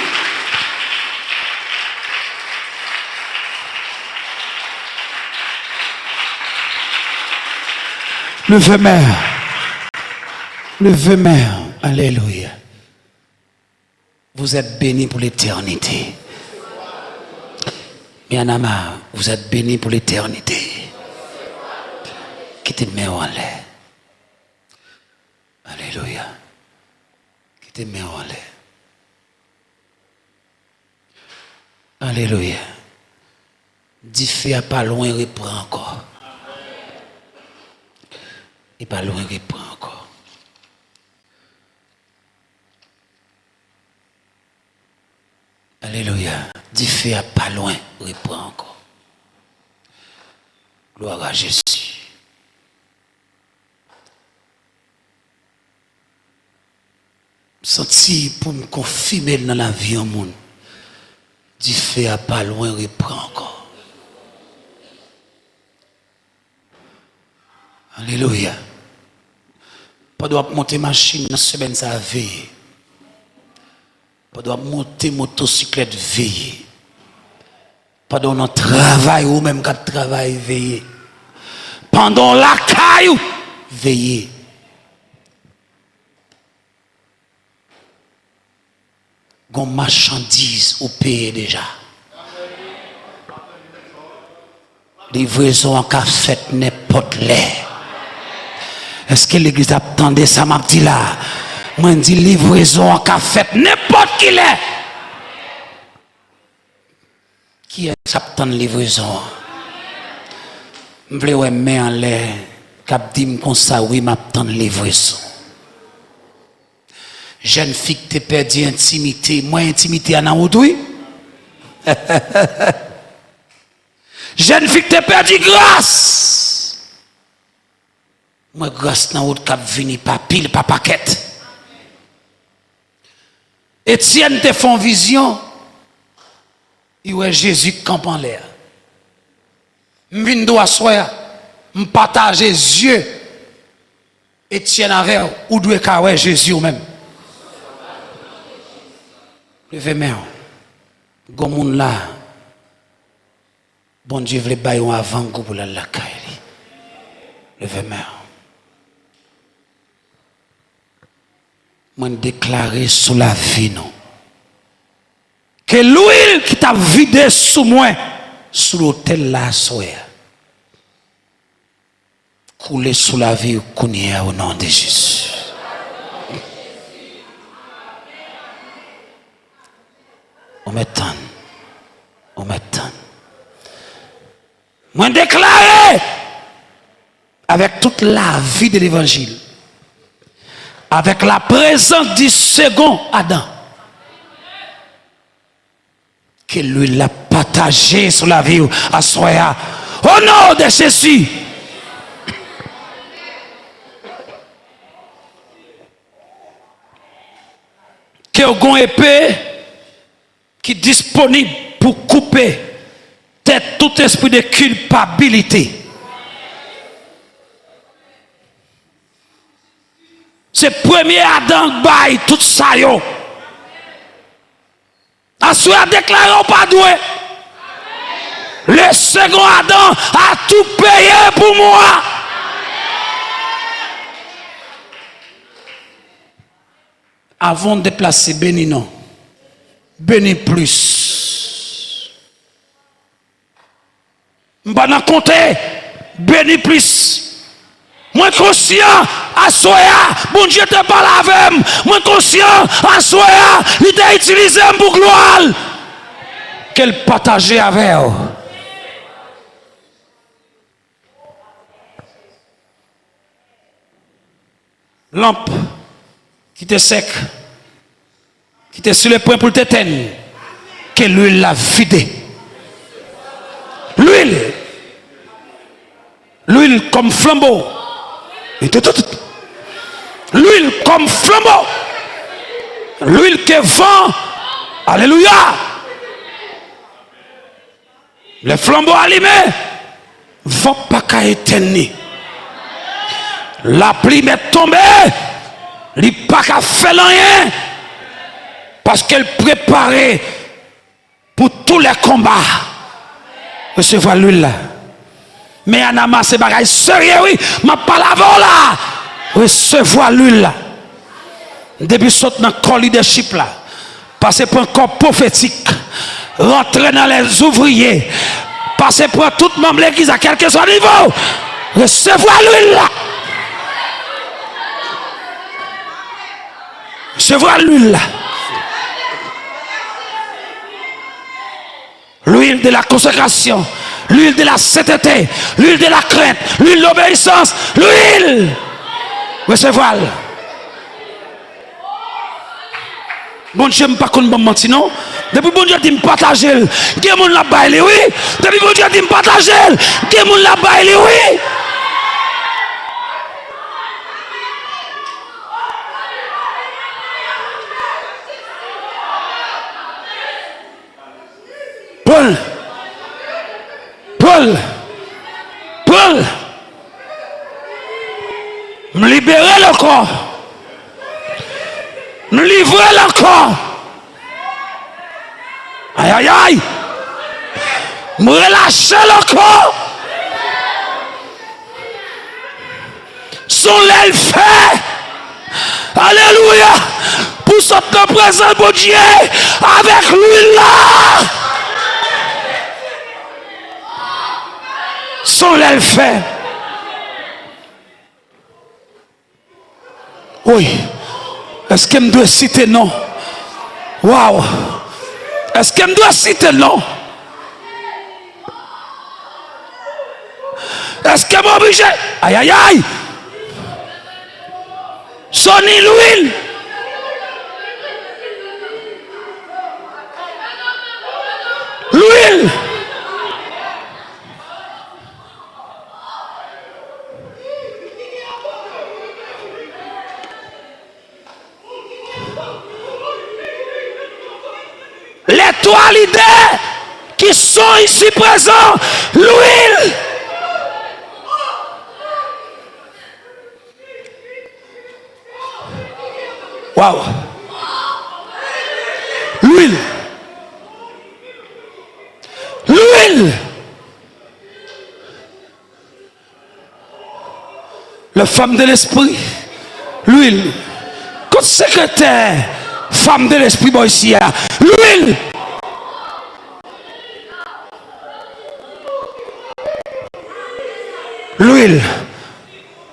Levez-moi. Levez-moi. Alléluia. Vous êtes bénis pour l'éternité. Mianama, vous êtes bénis pour l'éternité. Quittez-moi en l'air. Alléluia. Quittez-moi en l'air. Alléluia. Dis fait à pas loin, reprend encore. Et pas loin, reprend encore. Alléluia. Dis fait à pas loin, reprend encore. Gloire à Jésus. Senti pour me confirmer dans la vie au monde. Dis fait à pas loin, reprend encore. Alléluia. Pas doit monter machine dans semaine ça veiller. Pas doit monter motocyclette veiller. Pas doit travail ou même quand travail veiller. Pendant la caillou veiller. Gon marchandise ou payer déjà. Livraison en café n'importe l'air. Est-ce que l'église attendait ça m'a dit là? Moi dit livraison en café n'importe qui l'est. Qui est s'attend livraison? M'vle ouais main en l'air cap dit comme ça oui m'attend livraison. Jeune fille qui te perdu intimité, moi intimité en route oui. Jeune fille qui te perdu grâce. Moi grâce dans route cap vini pas pile pas paquette. Étienne te font vision. Il ouais Jésus camp en l'air. M'vinn doit soya, m'partage yeux. Étienne avec ou doit ka ouais Jésus ou même. Levez-moi. Gon moun là. Bon Dieu veut bailler avant goût pour la caille. Levez-moi. Moi déclarer sous la vie non. Que l'huile qui t'a vidé sous moi sous l'autel là soya. Couler sous la vie kounia au nom de Jésus. On m'étonne. On m'étonne. Moi déclaré avec toute la vie de l'évangile, avec la présence du second Adam, que lui l'a partagé sur la vie à Soya. Au nom de Jésus. Que au épée qui est disponible pour couper tête tout esprit de culpabilité. C'est premier Adam bail tout ça yo. Assoyez à déclarer pas doué. Le second Adam a tout payé pour moi. Avant de déplacer béni non. Béni plus. M'bana compter béni plus. Moi conscient à soya, bon Dieu te parle avec moi. Moi conscient à soya, il t'a utilisé pour gloire. Qu'elle partageait avec vous. Lampe qui te sec, qui était sur le point pour t'éteindre, que l'huile l'a vidé. L'huile comme flambeau. L'huile comme flambeau. L'huile qui vend. Alléluia. Le flambeau allumé. Va pas qu'à éteindre. La pluie m'est tombée. Il n'a pas qu'à faire rien. Parce qu'elle préparait pour tous les combats. Recevoir l'huile là. Mais en amasse ces bagages sérieux, oui. Ma parole là. Recevoir l'huile là. Depuis saute dans le corps leadership là. Passer pour un corps prophétique. Rentrer dans les ouvriers. Passer pour tout membre de l'église à quel que soit le niveau. Recevoir l'huile là. Recevoir l'huile là. L'huile de la consécration, l'huile de la sainteté, l'huile de la crainte, l'huile de l'obéissance, l'huile. Recevoir. Bon Dieu, je ne sais pas qu'on me mentir, non? Depuis bon Dieu dit me partager, il y a mon la baille, oui. Depuis bon Dieu dit me partager, il y a mon la baille, oui. Paul, me libérer le corps, me livrer le corps, aïe, me relâcher le corps, son l'aile fait, alléluia, pour sortir présent pour Dieu, avec lui là. Son l'aile fait. Oui. Est-ce qu'elle me doit citer non? Waouh. Est-ce qu'elle me doit citer non? Est-ce qu'elle m'a obligé? Aïe. Sonny l'huile. L'huile. Les trois leaders qui sont ici présents, l'huile. Waouh. L'huile. L'huile. La femme de l'esprit. L'huile. Côte secrétaire. Femme de l'esprit, bon ici. L'huile. L'huile.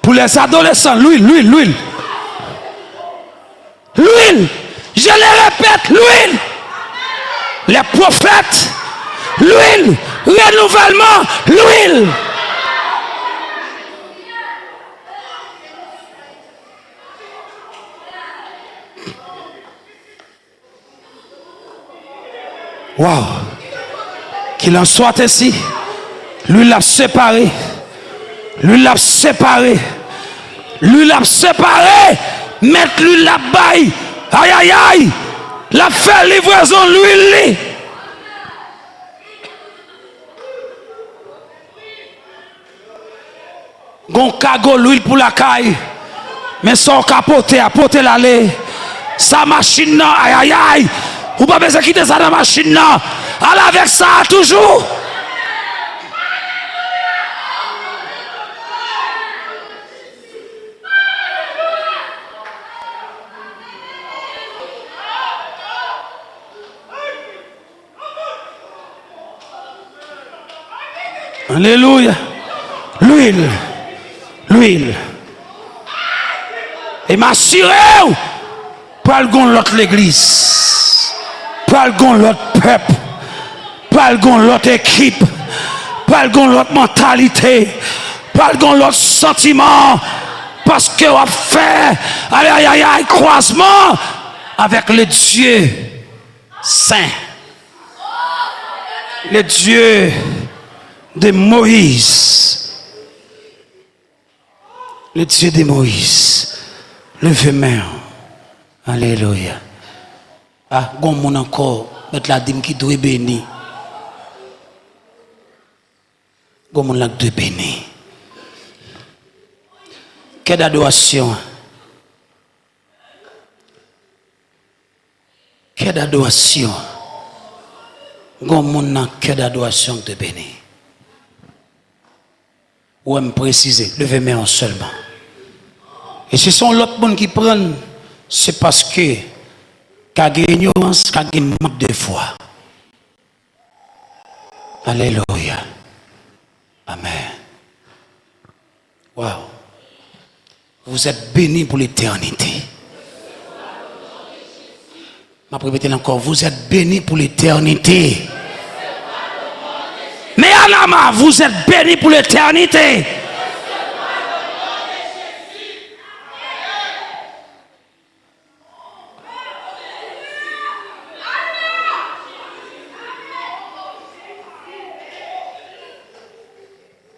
Pour les adolescents, l'huile. L'huile. Je le répète, l'huile. Les prophètes, l'huile. Renouvellement, l'huile. Waouh. Qu'il en soit ainsi. L'huile l'a séparé. L'huile l'a séparé. L'huile l'a séparé. Mettre l'huile là-bas. Aïe. La fait livraison l'huile. Gon cago l'huile pour la caille. Mais son capoté, apporter l'aller. Sa machine, non, aïe. Ou pas besoin de quitter ça dans la machine, non. Allez avec ça toujours. Alléluia. L'huile. Et m'assurer pas le l'autre l'église, pas le l'autre peuple, pas le l'autre équipe, pas le l'autre mentalité, pas le l'autre sentiment, parce que on fait aïe croisement avec le Dieu saint, le Dieu de Moïse. Le Dieu de Moïse. Levez main. Alléluia. Ah, bon mon encore, mettre la dîme qui doit bénir. Bon mon lac de bénir. Quelle adoration. cœur d'adoration. Gon moun nan cœur d'adoration de béni. Ou me préciser, levez main seulement. Et si sont l'autre monde qui prennent, c'est parce que qu'a ignorance, qu'a manque de foi. Alléluia. Amen. Wow. Vous êtes bénis pour l'éternité. Je vais répéter encore, vous êtes bénis pour l'éternité. Mais Anama, vous êtes bénis pour l'éternité.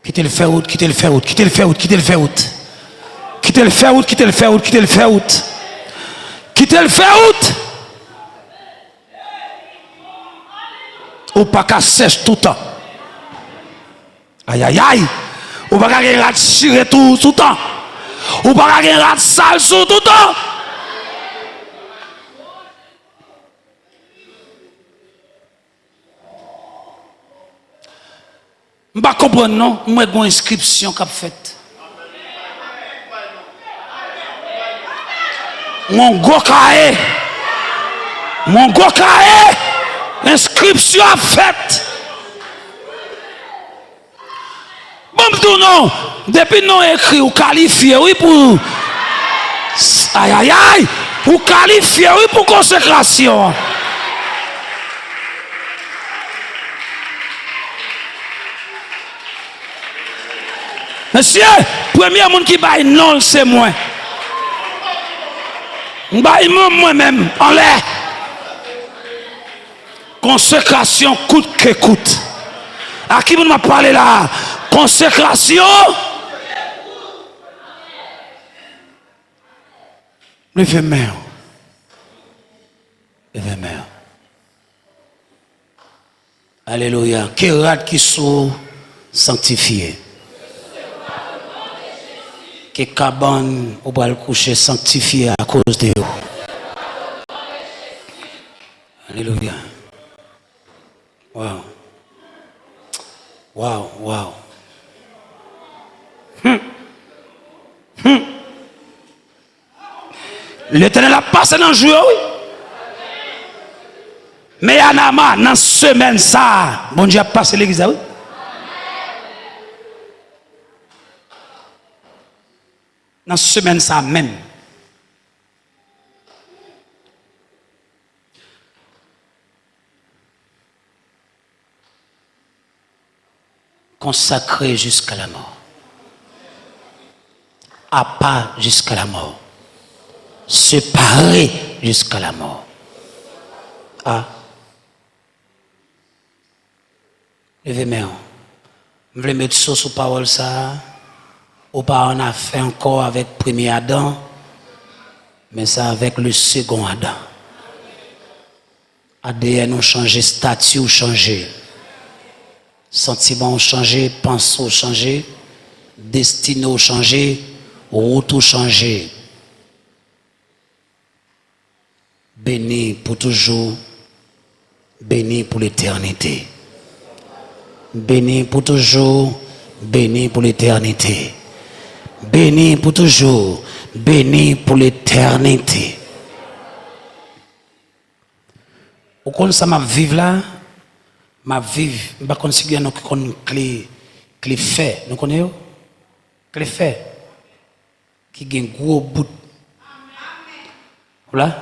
Quittez le fer route, quittez le fer route, quittez le fer route, quittez le fer route. Quittez le fer route, quittez le fer route, quittez le fer route. Quittez le fer route. Ou pas qu'à sèche tout le temps. Aïe aïe aïe. Ou pas qu'à ratirer tout le temps. Ou pas qu'à ratirer sale tout le temps. Je ne comprends pas, non? Moi, j'ai une inscription qu'a faite. Mon gros cahier. Mon gros cahier. L'inscription a faite. Bon, non. Depuis nous écrit ou qualifié, oui, pour. Aïe, aïe, aïe. Ou qualifié, oui, pour consécration. Monsieur, premier monde qui baille non, c'est moi. Je baille moi-même en l'air. Consécration coûte que coûte. À qui vous m'a parlé là? Consécration. Levez main. Levez main. Alléluia. Kérat qui sont sanctifiés. Que cabane ou va le coucher sanctifié à cause de vous. Alléluia. Wow. Wow, wow. L'Éternel a passé dans le jour, oui. Mais Anama, dans la semaine, ça, bon Dieu a passé l'église, oui. Dans la semaine, ça même. Consacré jusqu'à la mort. À part jusqu'à la mort. Séparé jusqu'à la mort. Ah. Levez main. Je voulais mettre ça sur parole ça. Ou pas on a fait encore avec premier Adam, mais ça avec le second Adam. ADN ont changé, statut ont changé, sentiments ont changé, pensées ont changé, destinée ont changé, route ont changé. Béni pour toujours, béni pour l'éternité. Béni pour toujours, béni pour l'éternité. Béni pour toujours, béni pour l'éternité. Au compte ça m'a vivre là, m'a vivre, je pas conseiller nous clé fait, nous connaissons clé fait qui gagne gros bout. Voilà,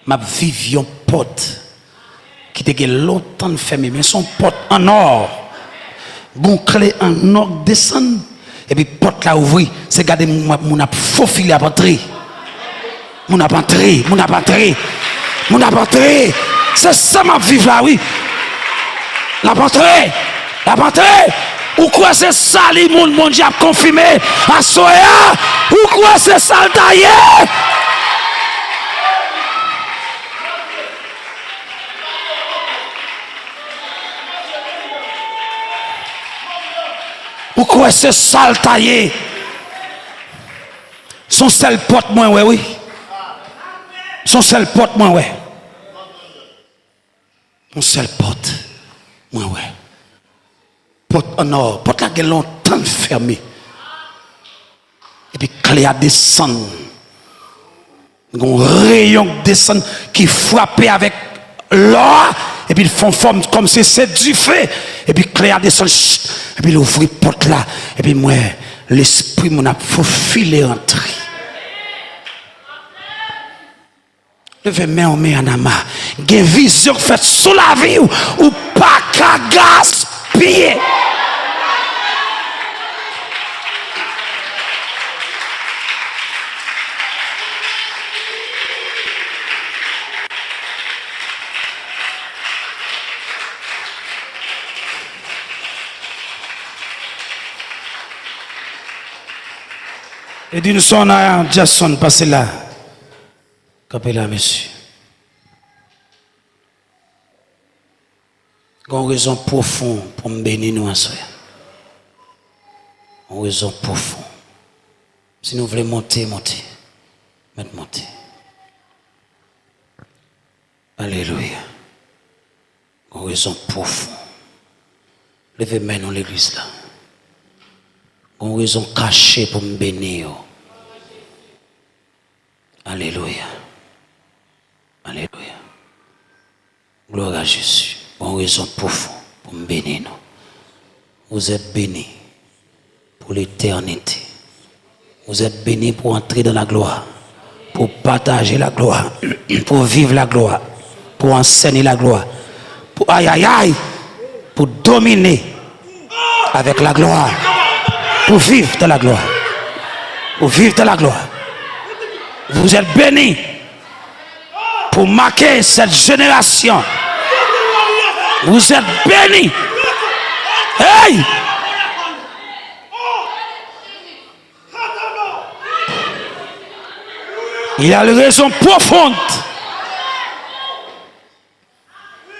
m'a vivre une porte qui te gagne longtemps fermée, mais son porte en or, bon clé en or descend. Et puis porte là ouvrir, c'est garder mon a faufilé à rentrer. Mon a rentré, mon a rentré. Mon a rentré. C'est ça ma vivre là oui. La rentrée. La rentrée. Ou quoi c'est ça les mon Dieu a confirmé à Soya? Ou quoi c'est ça le taillé? Pourquoi c'est sale taillé? Son seul porte moins ouais oui. Son seul porte moins ouais. Une seule porte. Ouais, ouais. Porte en or. Porte là qui est longtemps fermée. Et puis, quand il y a descend, un rayon qui descend, qui frappe avec l'or, et puis ils font forme comme si c'est du feu. Et puis, quand il y a descend, et puis il ouvre la porte là, et puis moi, l'esprit mon a faufilé entrer. Levez main en main en ama. Il y a une vision faite sous la vie ou pas qu'à gaspiller. Et d'une son à Jason, passez là. Capez là, monsieur. Il y a une raison profonde pour me bénir nous en soi. Une raison profonde. Si nous voulons monter, monter. Mettre monter. Alléluia. Une raison profonde. Levez main dans l'église là. Une raison cachée pour me bénir. Alléluia. Alléluia. Gloire à Jésus. Une raison profonde pour me bénir. Vous êtes bénis pour l'éternité. Vous êtes bénis pour entrer dans la gloire, pour partager la gloire, pour vivre la gloire, pour enseigner la gloire, pour aïe aïe aïe, pour dominer avec la gloire. Pour vivre dans la gloire. Pour vivre dans la gloire. Vous êtes bénis pour marquer cette génération. Vous êtes bénis. Hey! Il y a une raison profonde.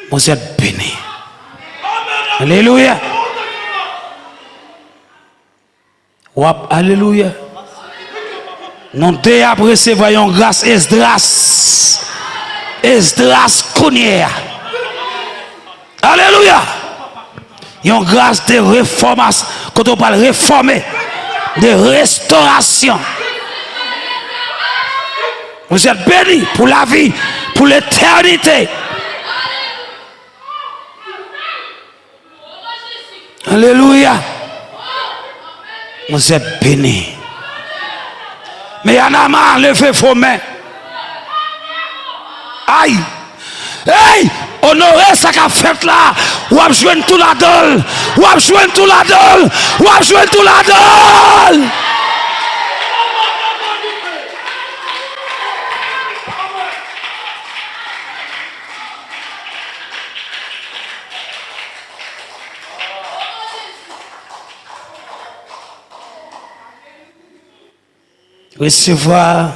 Vous êtes bénis. Alléluia. Alléluia. Nous dès après voyons grâce Esdras. Esdras Kounier. Alléluia. Une grâce de réformation. Quand on parle réformer, de restauration. Vous êtes bénis pour la vie, pour l'éternité. Alléluia. Vous êtes bénis. Mais il y en a marre, levez vos mains. Aïe. Hey, honorez ça qu'a fait là. Ou à jouer tout la dole. Ou à jouer tout la dole. Ou à jouer tout la dole. Recevoir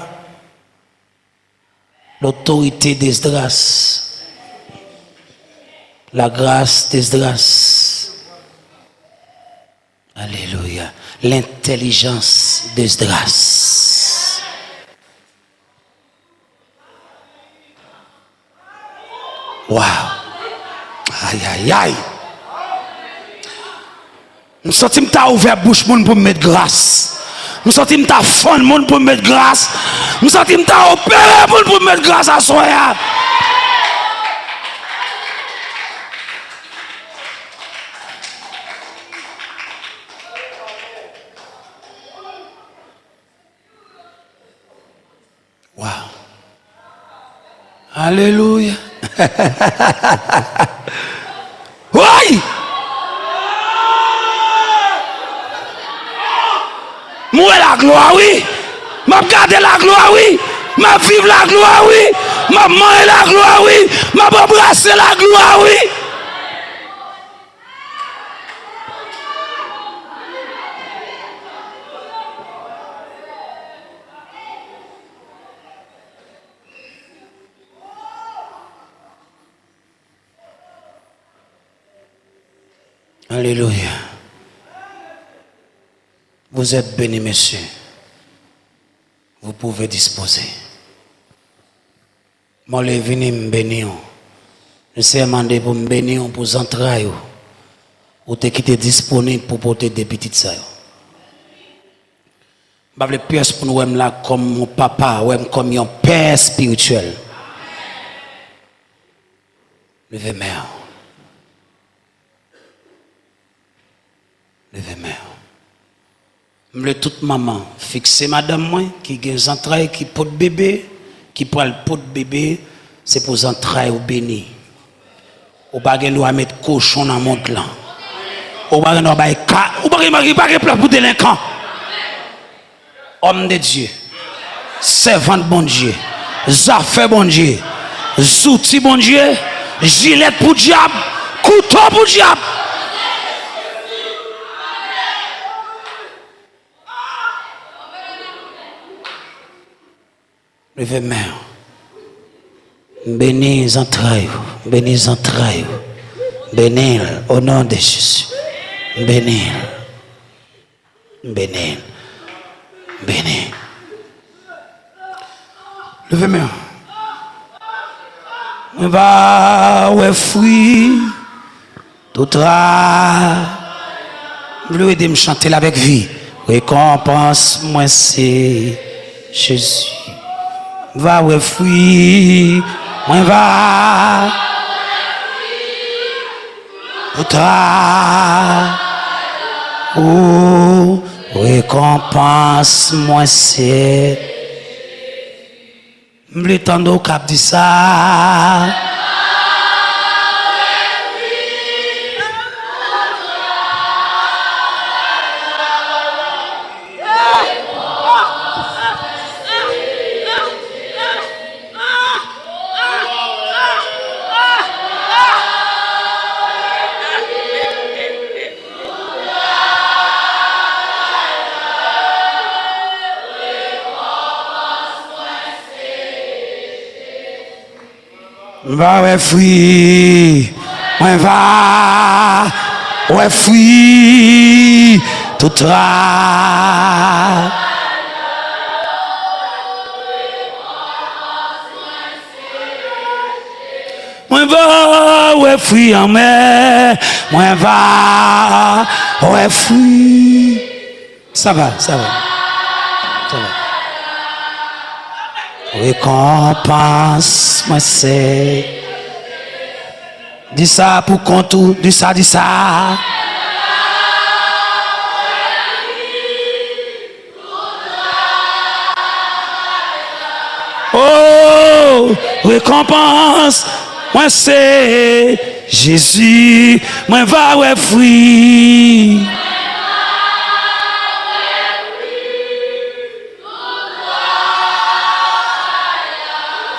l'autorité d'Esdras, la grâce d'Esdras, alléluia, l'intelligence d'Esdras. Wow, aïe aïe aïe. Nous sentons que tu as ouvert la bouche pour me mettre grâce. Nous sentons que tu as fond le monde pour mettre grâce. Nous sentons que tu as opéré pour mettre grâce à soi. Wow. Alléluia. Oui. Moi la gloire, oui. M'a garder la gloire, oui. M'a vivre la gloire, oui. M'a manger la gloire, oui. M'a embrasser la gloire, oui. Alléluia. Vous êtes bénis, messieurs. Vous pouvez disposer. Moi, les venus me bénir. Je suis demandé pour me bénir pour les entrailles. Ou te quitter disponible pour porter des petites sœurs. Je veux pièce pour nous là comme mon papa, comme un père spirituel. Levez mère. Levez mère. Je veux toute maman fixer madame moi qui a des entrailles qui porte bébé, qui prend le pot de bébé, c'est pour les entrailles ou béni. Ou pas de mettre cochon dans le monde là. Ou pas de place pour délinquants. Homme de Dieu, servant de bon Dieu, affaires bon Dieu, outils bon Dieu, gilet pour diable, couteau pour diable. Levez main. Bénis les entrailles, bénis les entrailles, bénis au nom de Jésus. Bénis, bénis, bénis. Levez main. On va ouais fruit, tout ra. Vous voulez aider me chanter là avec vie. Récompense moi c'est Jésus. Va ouais fruit, moi va. Tout ra. Oh, récompense moi c'est. M'le tando cap dit ça. Va ouais fruit, moi va ouais fruit, tout ra. Moi va ouais fruit en mer, moi va ouais fruit. Ça va, ça va, ça va. Récompense, moi c'est. Dis ça pour compte, dis ça, dis ça. Oh, récompense, moi c'est Jésus, moi va ouais fruit.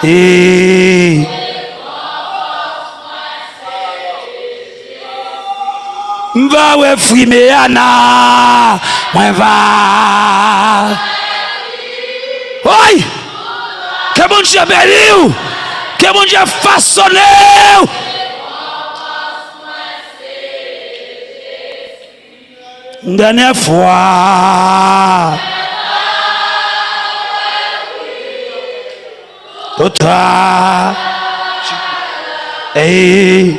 Et va ouais fruit mais Anna, moi va. Oi, que bon Dieu béni, que bon Dieu façonné. Dernière fois. Autre. Et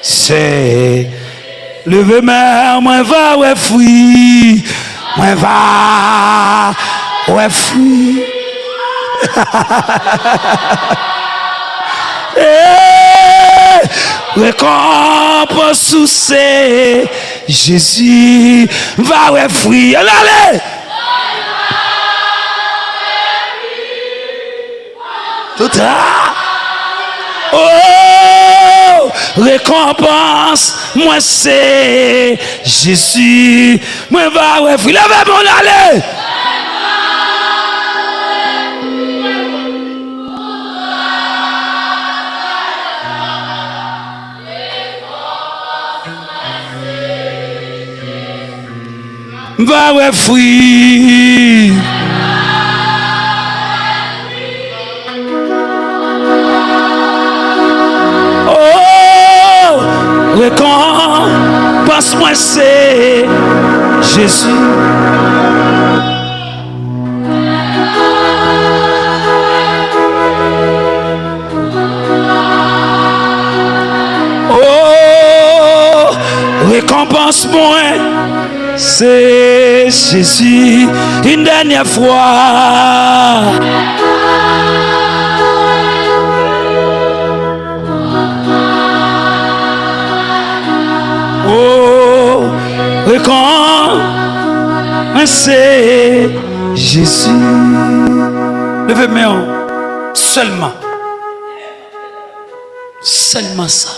c'est lever main, moi va ouais fruit, moi va ouais fruit. Récompense sous c'est Jésus va ouais fruit. Allez. Tout ça. Oh, récompense, moi c'est Jésus. Moi va ouais, il avait bon aller. Va ouais fruit. Récompense moi c'est Jésus. récompense moi, c'est Jésus. Une dernière fois. Oh, récompense, c'est Jésus. Levez mes mains. Seulement. Seulement ça.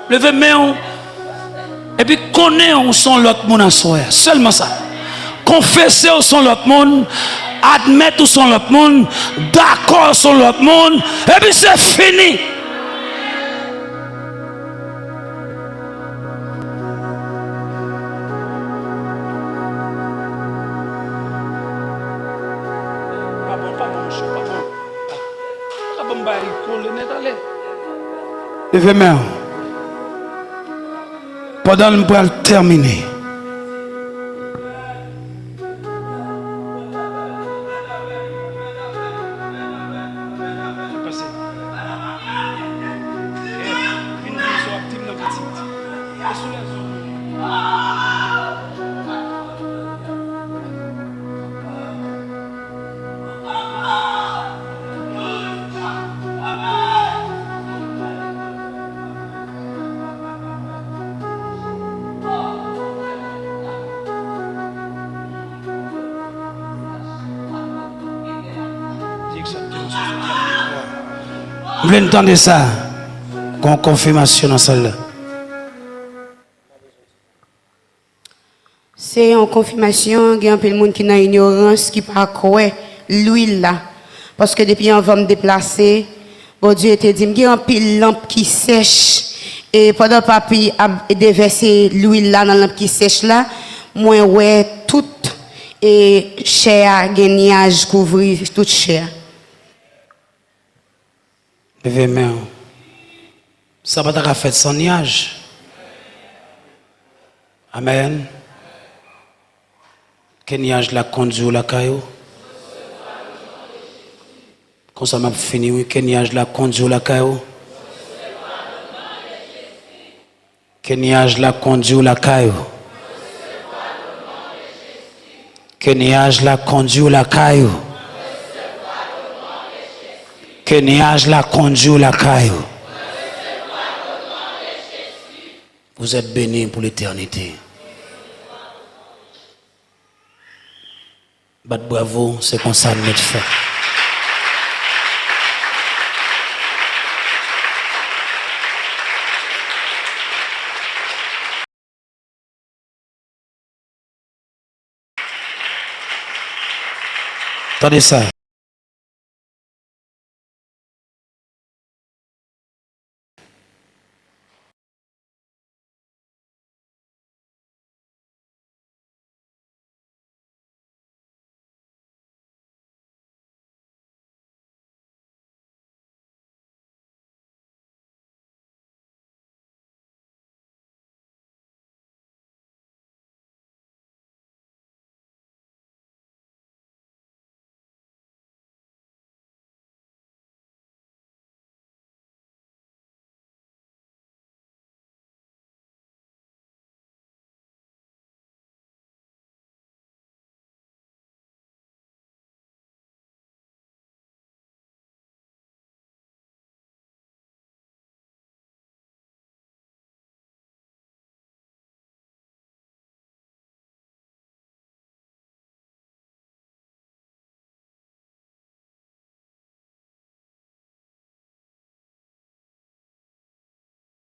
Levez mes mains. Et puis connaissez où sont l'autre monde en soi. Seulement ça. Confessez où sont l'autre monde. Admettez où sont l'autre monde. D'accord sur l'autre monde. Et puis c'est fini. Levez mes mains. Pendant que nous allons terminer. Vous voulez entendre ça? Qu'on confirmation dans celle-là. C'est en confirmation, il y a un peu de monde qui n'a ignorance, qui pas croire l'huile là. Parce que depuis on va me déplacer, bon Dieu était dit, il y a un pile lampe qui sèche. Et pendant que papi a déversé l'huile là dans la lampe qui sèche là, moi ouais toute et chair, gagnage couvrir toute chair. Levez mes mains. Ça va être fait sans nuage. Amen. Quel nuage la conduit la caillou? Quand ça m'a fini, oui, quel nuage la conduit la caillou? Quel nuage la conduit la caillou? Quel nuage la conduit la caillou? Que nuage la conduit la caillou. Vous êtes bénis pour l'éternité. Bravo, c'est comme ça notre fait. Attendez ça.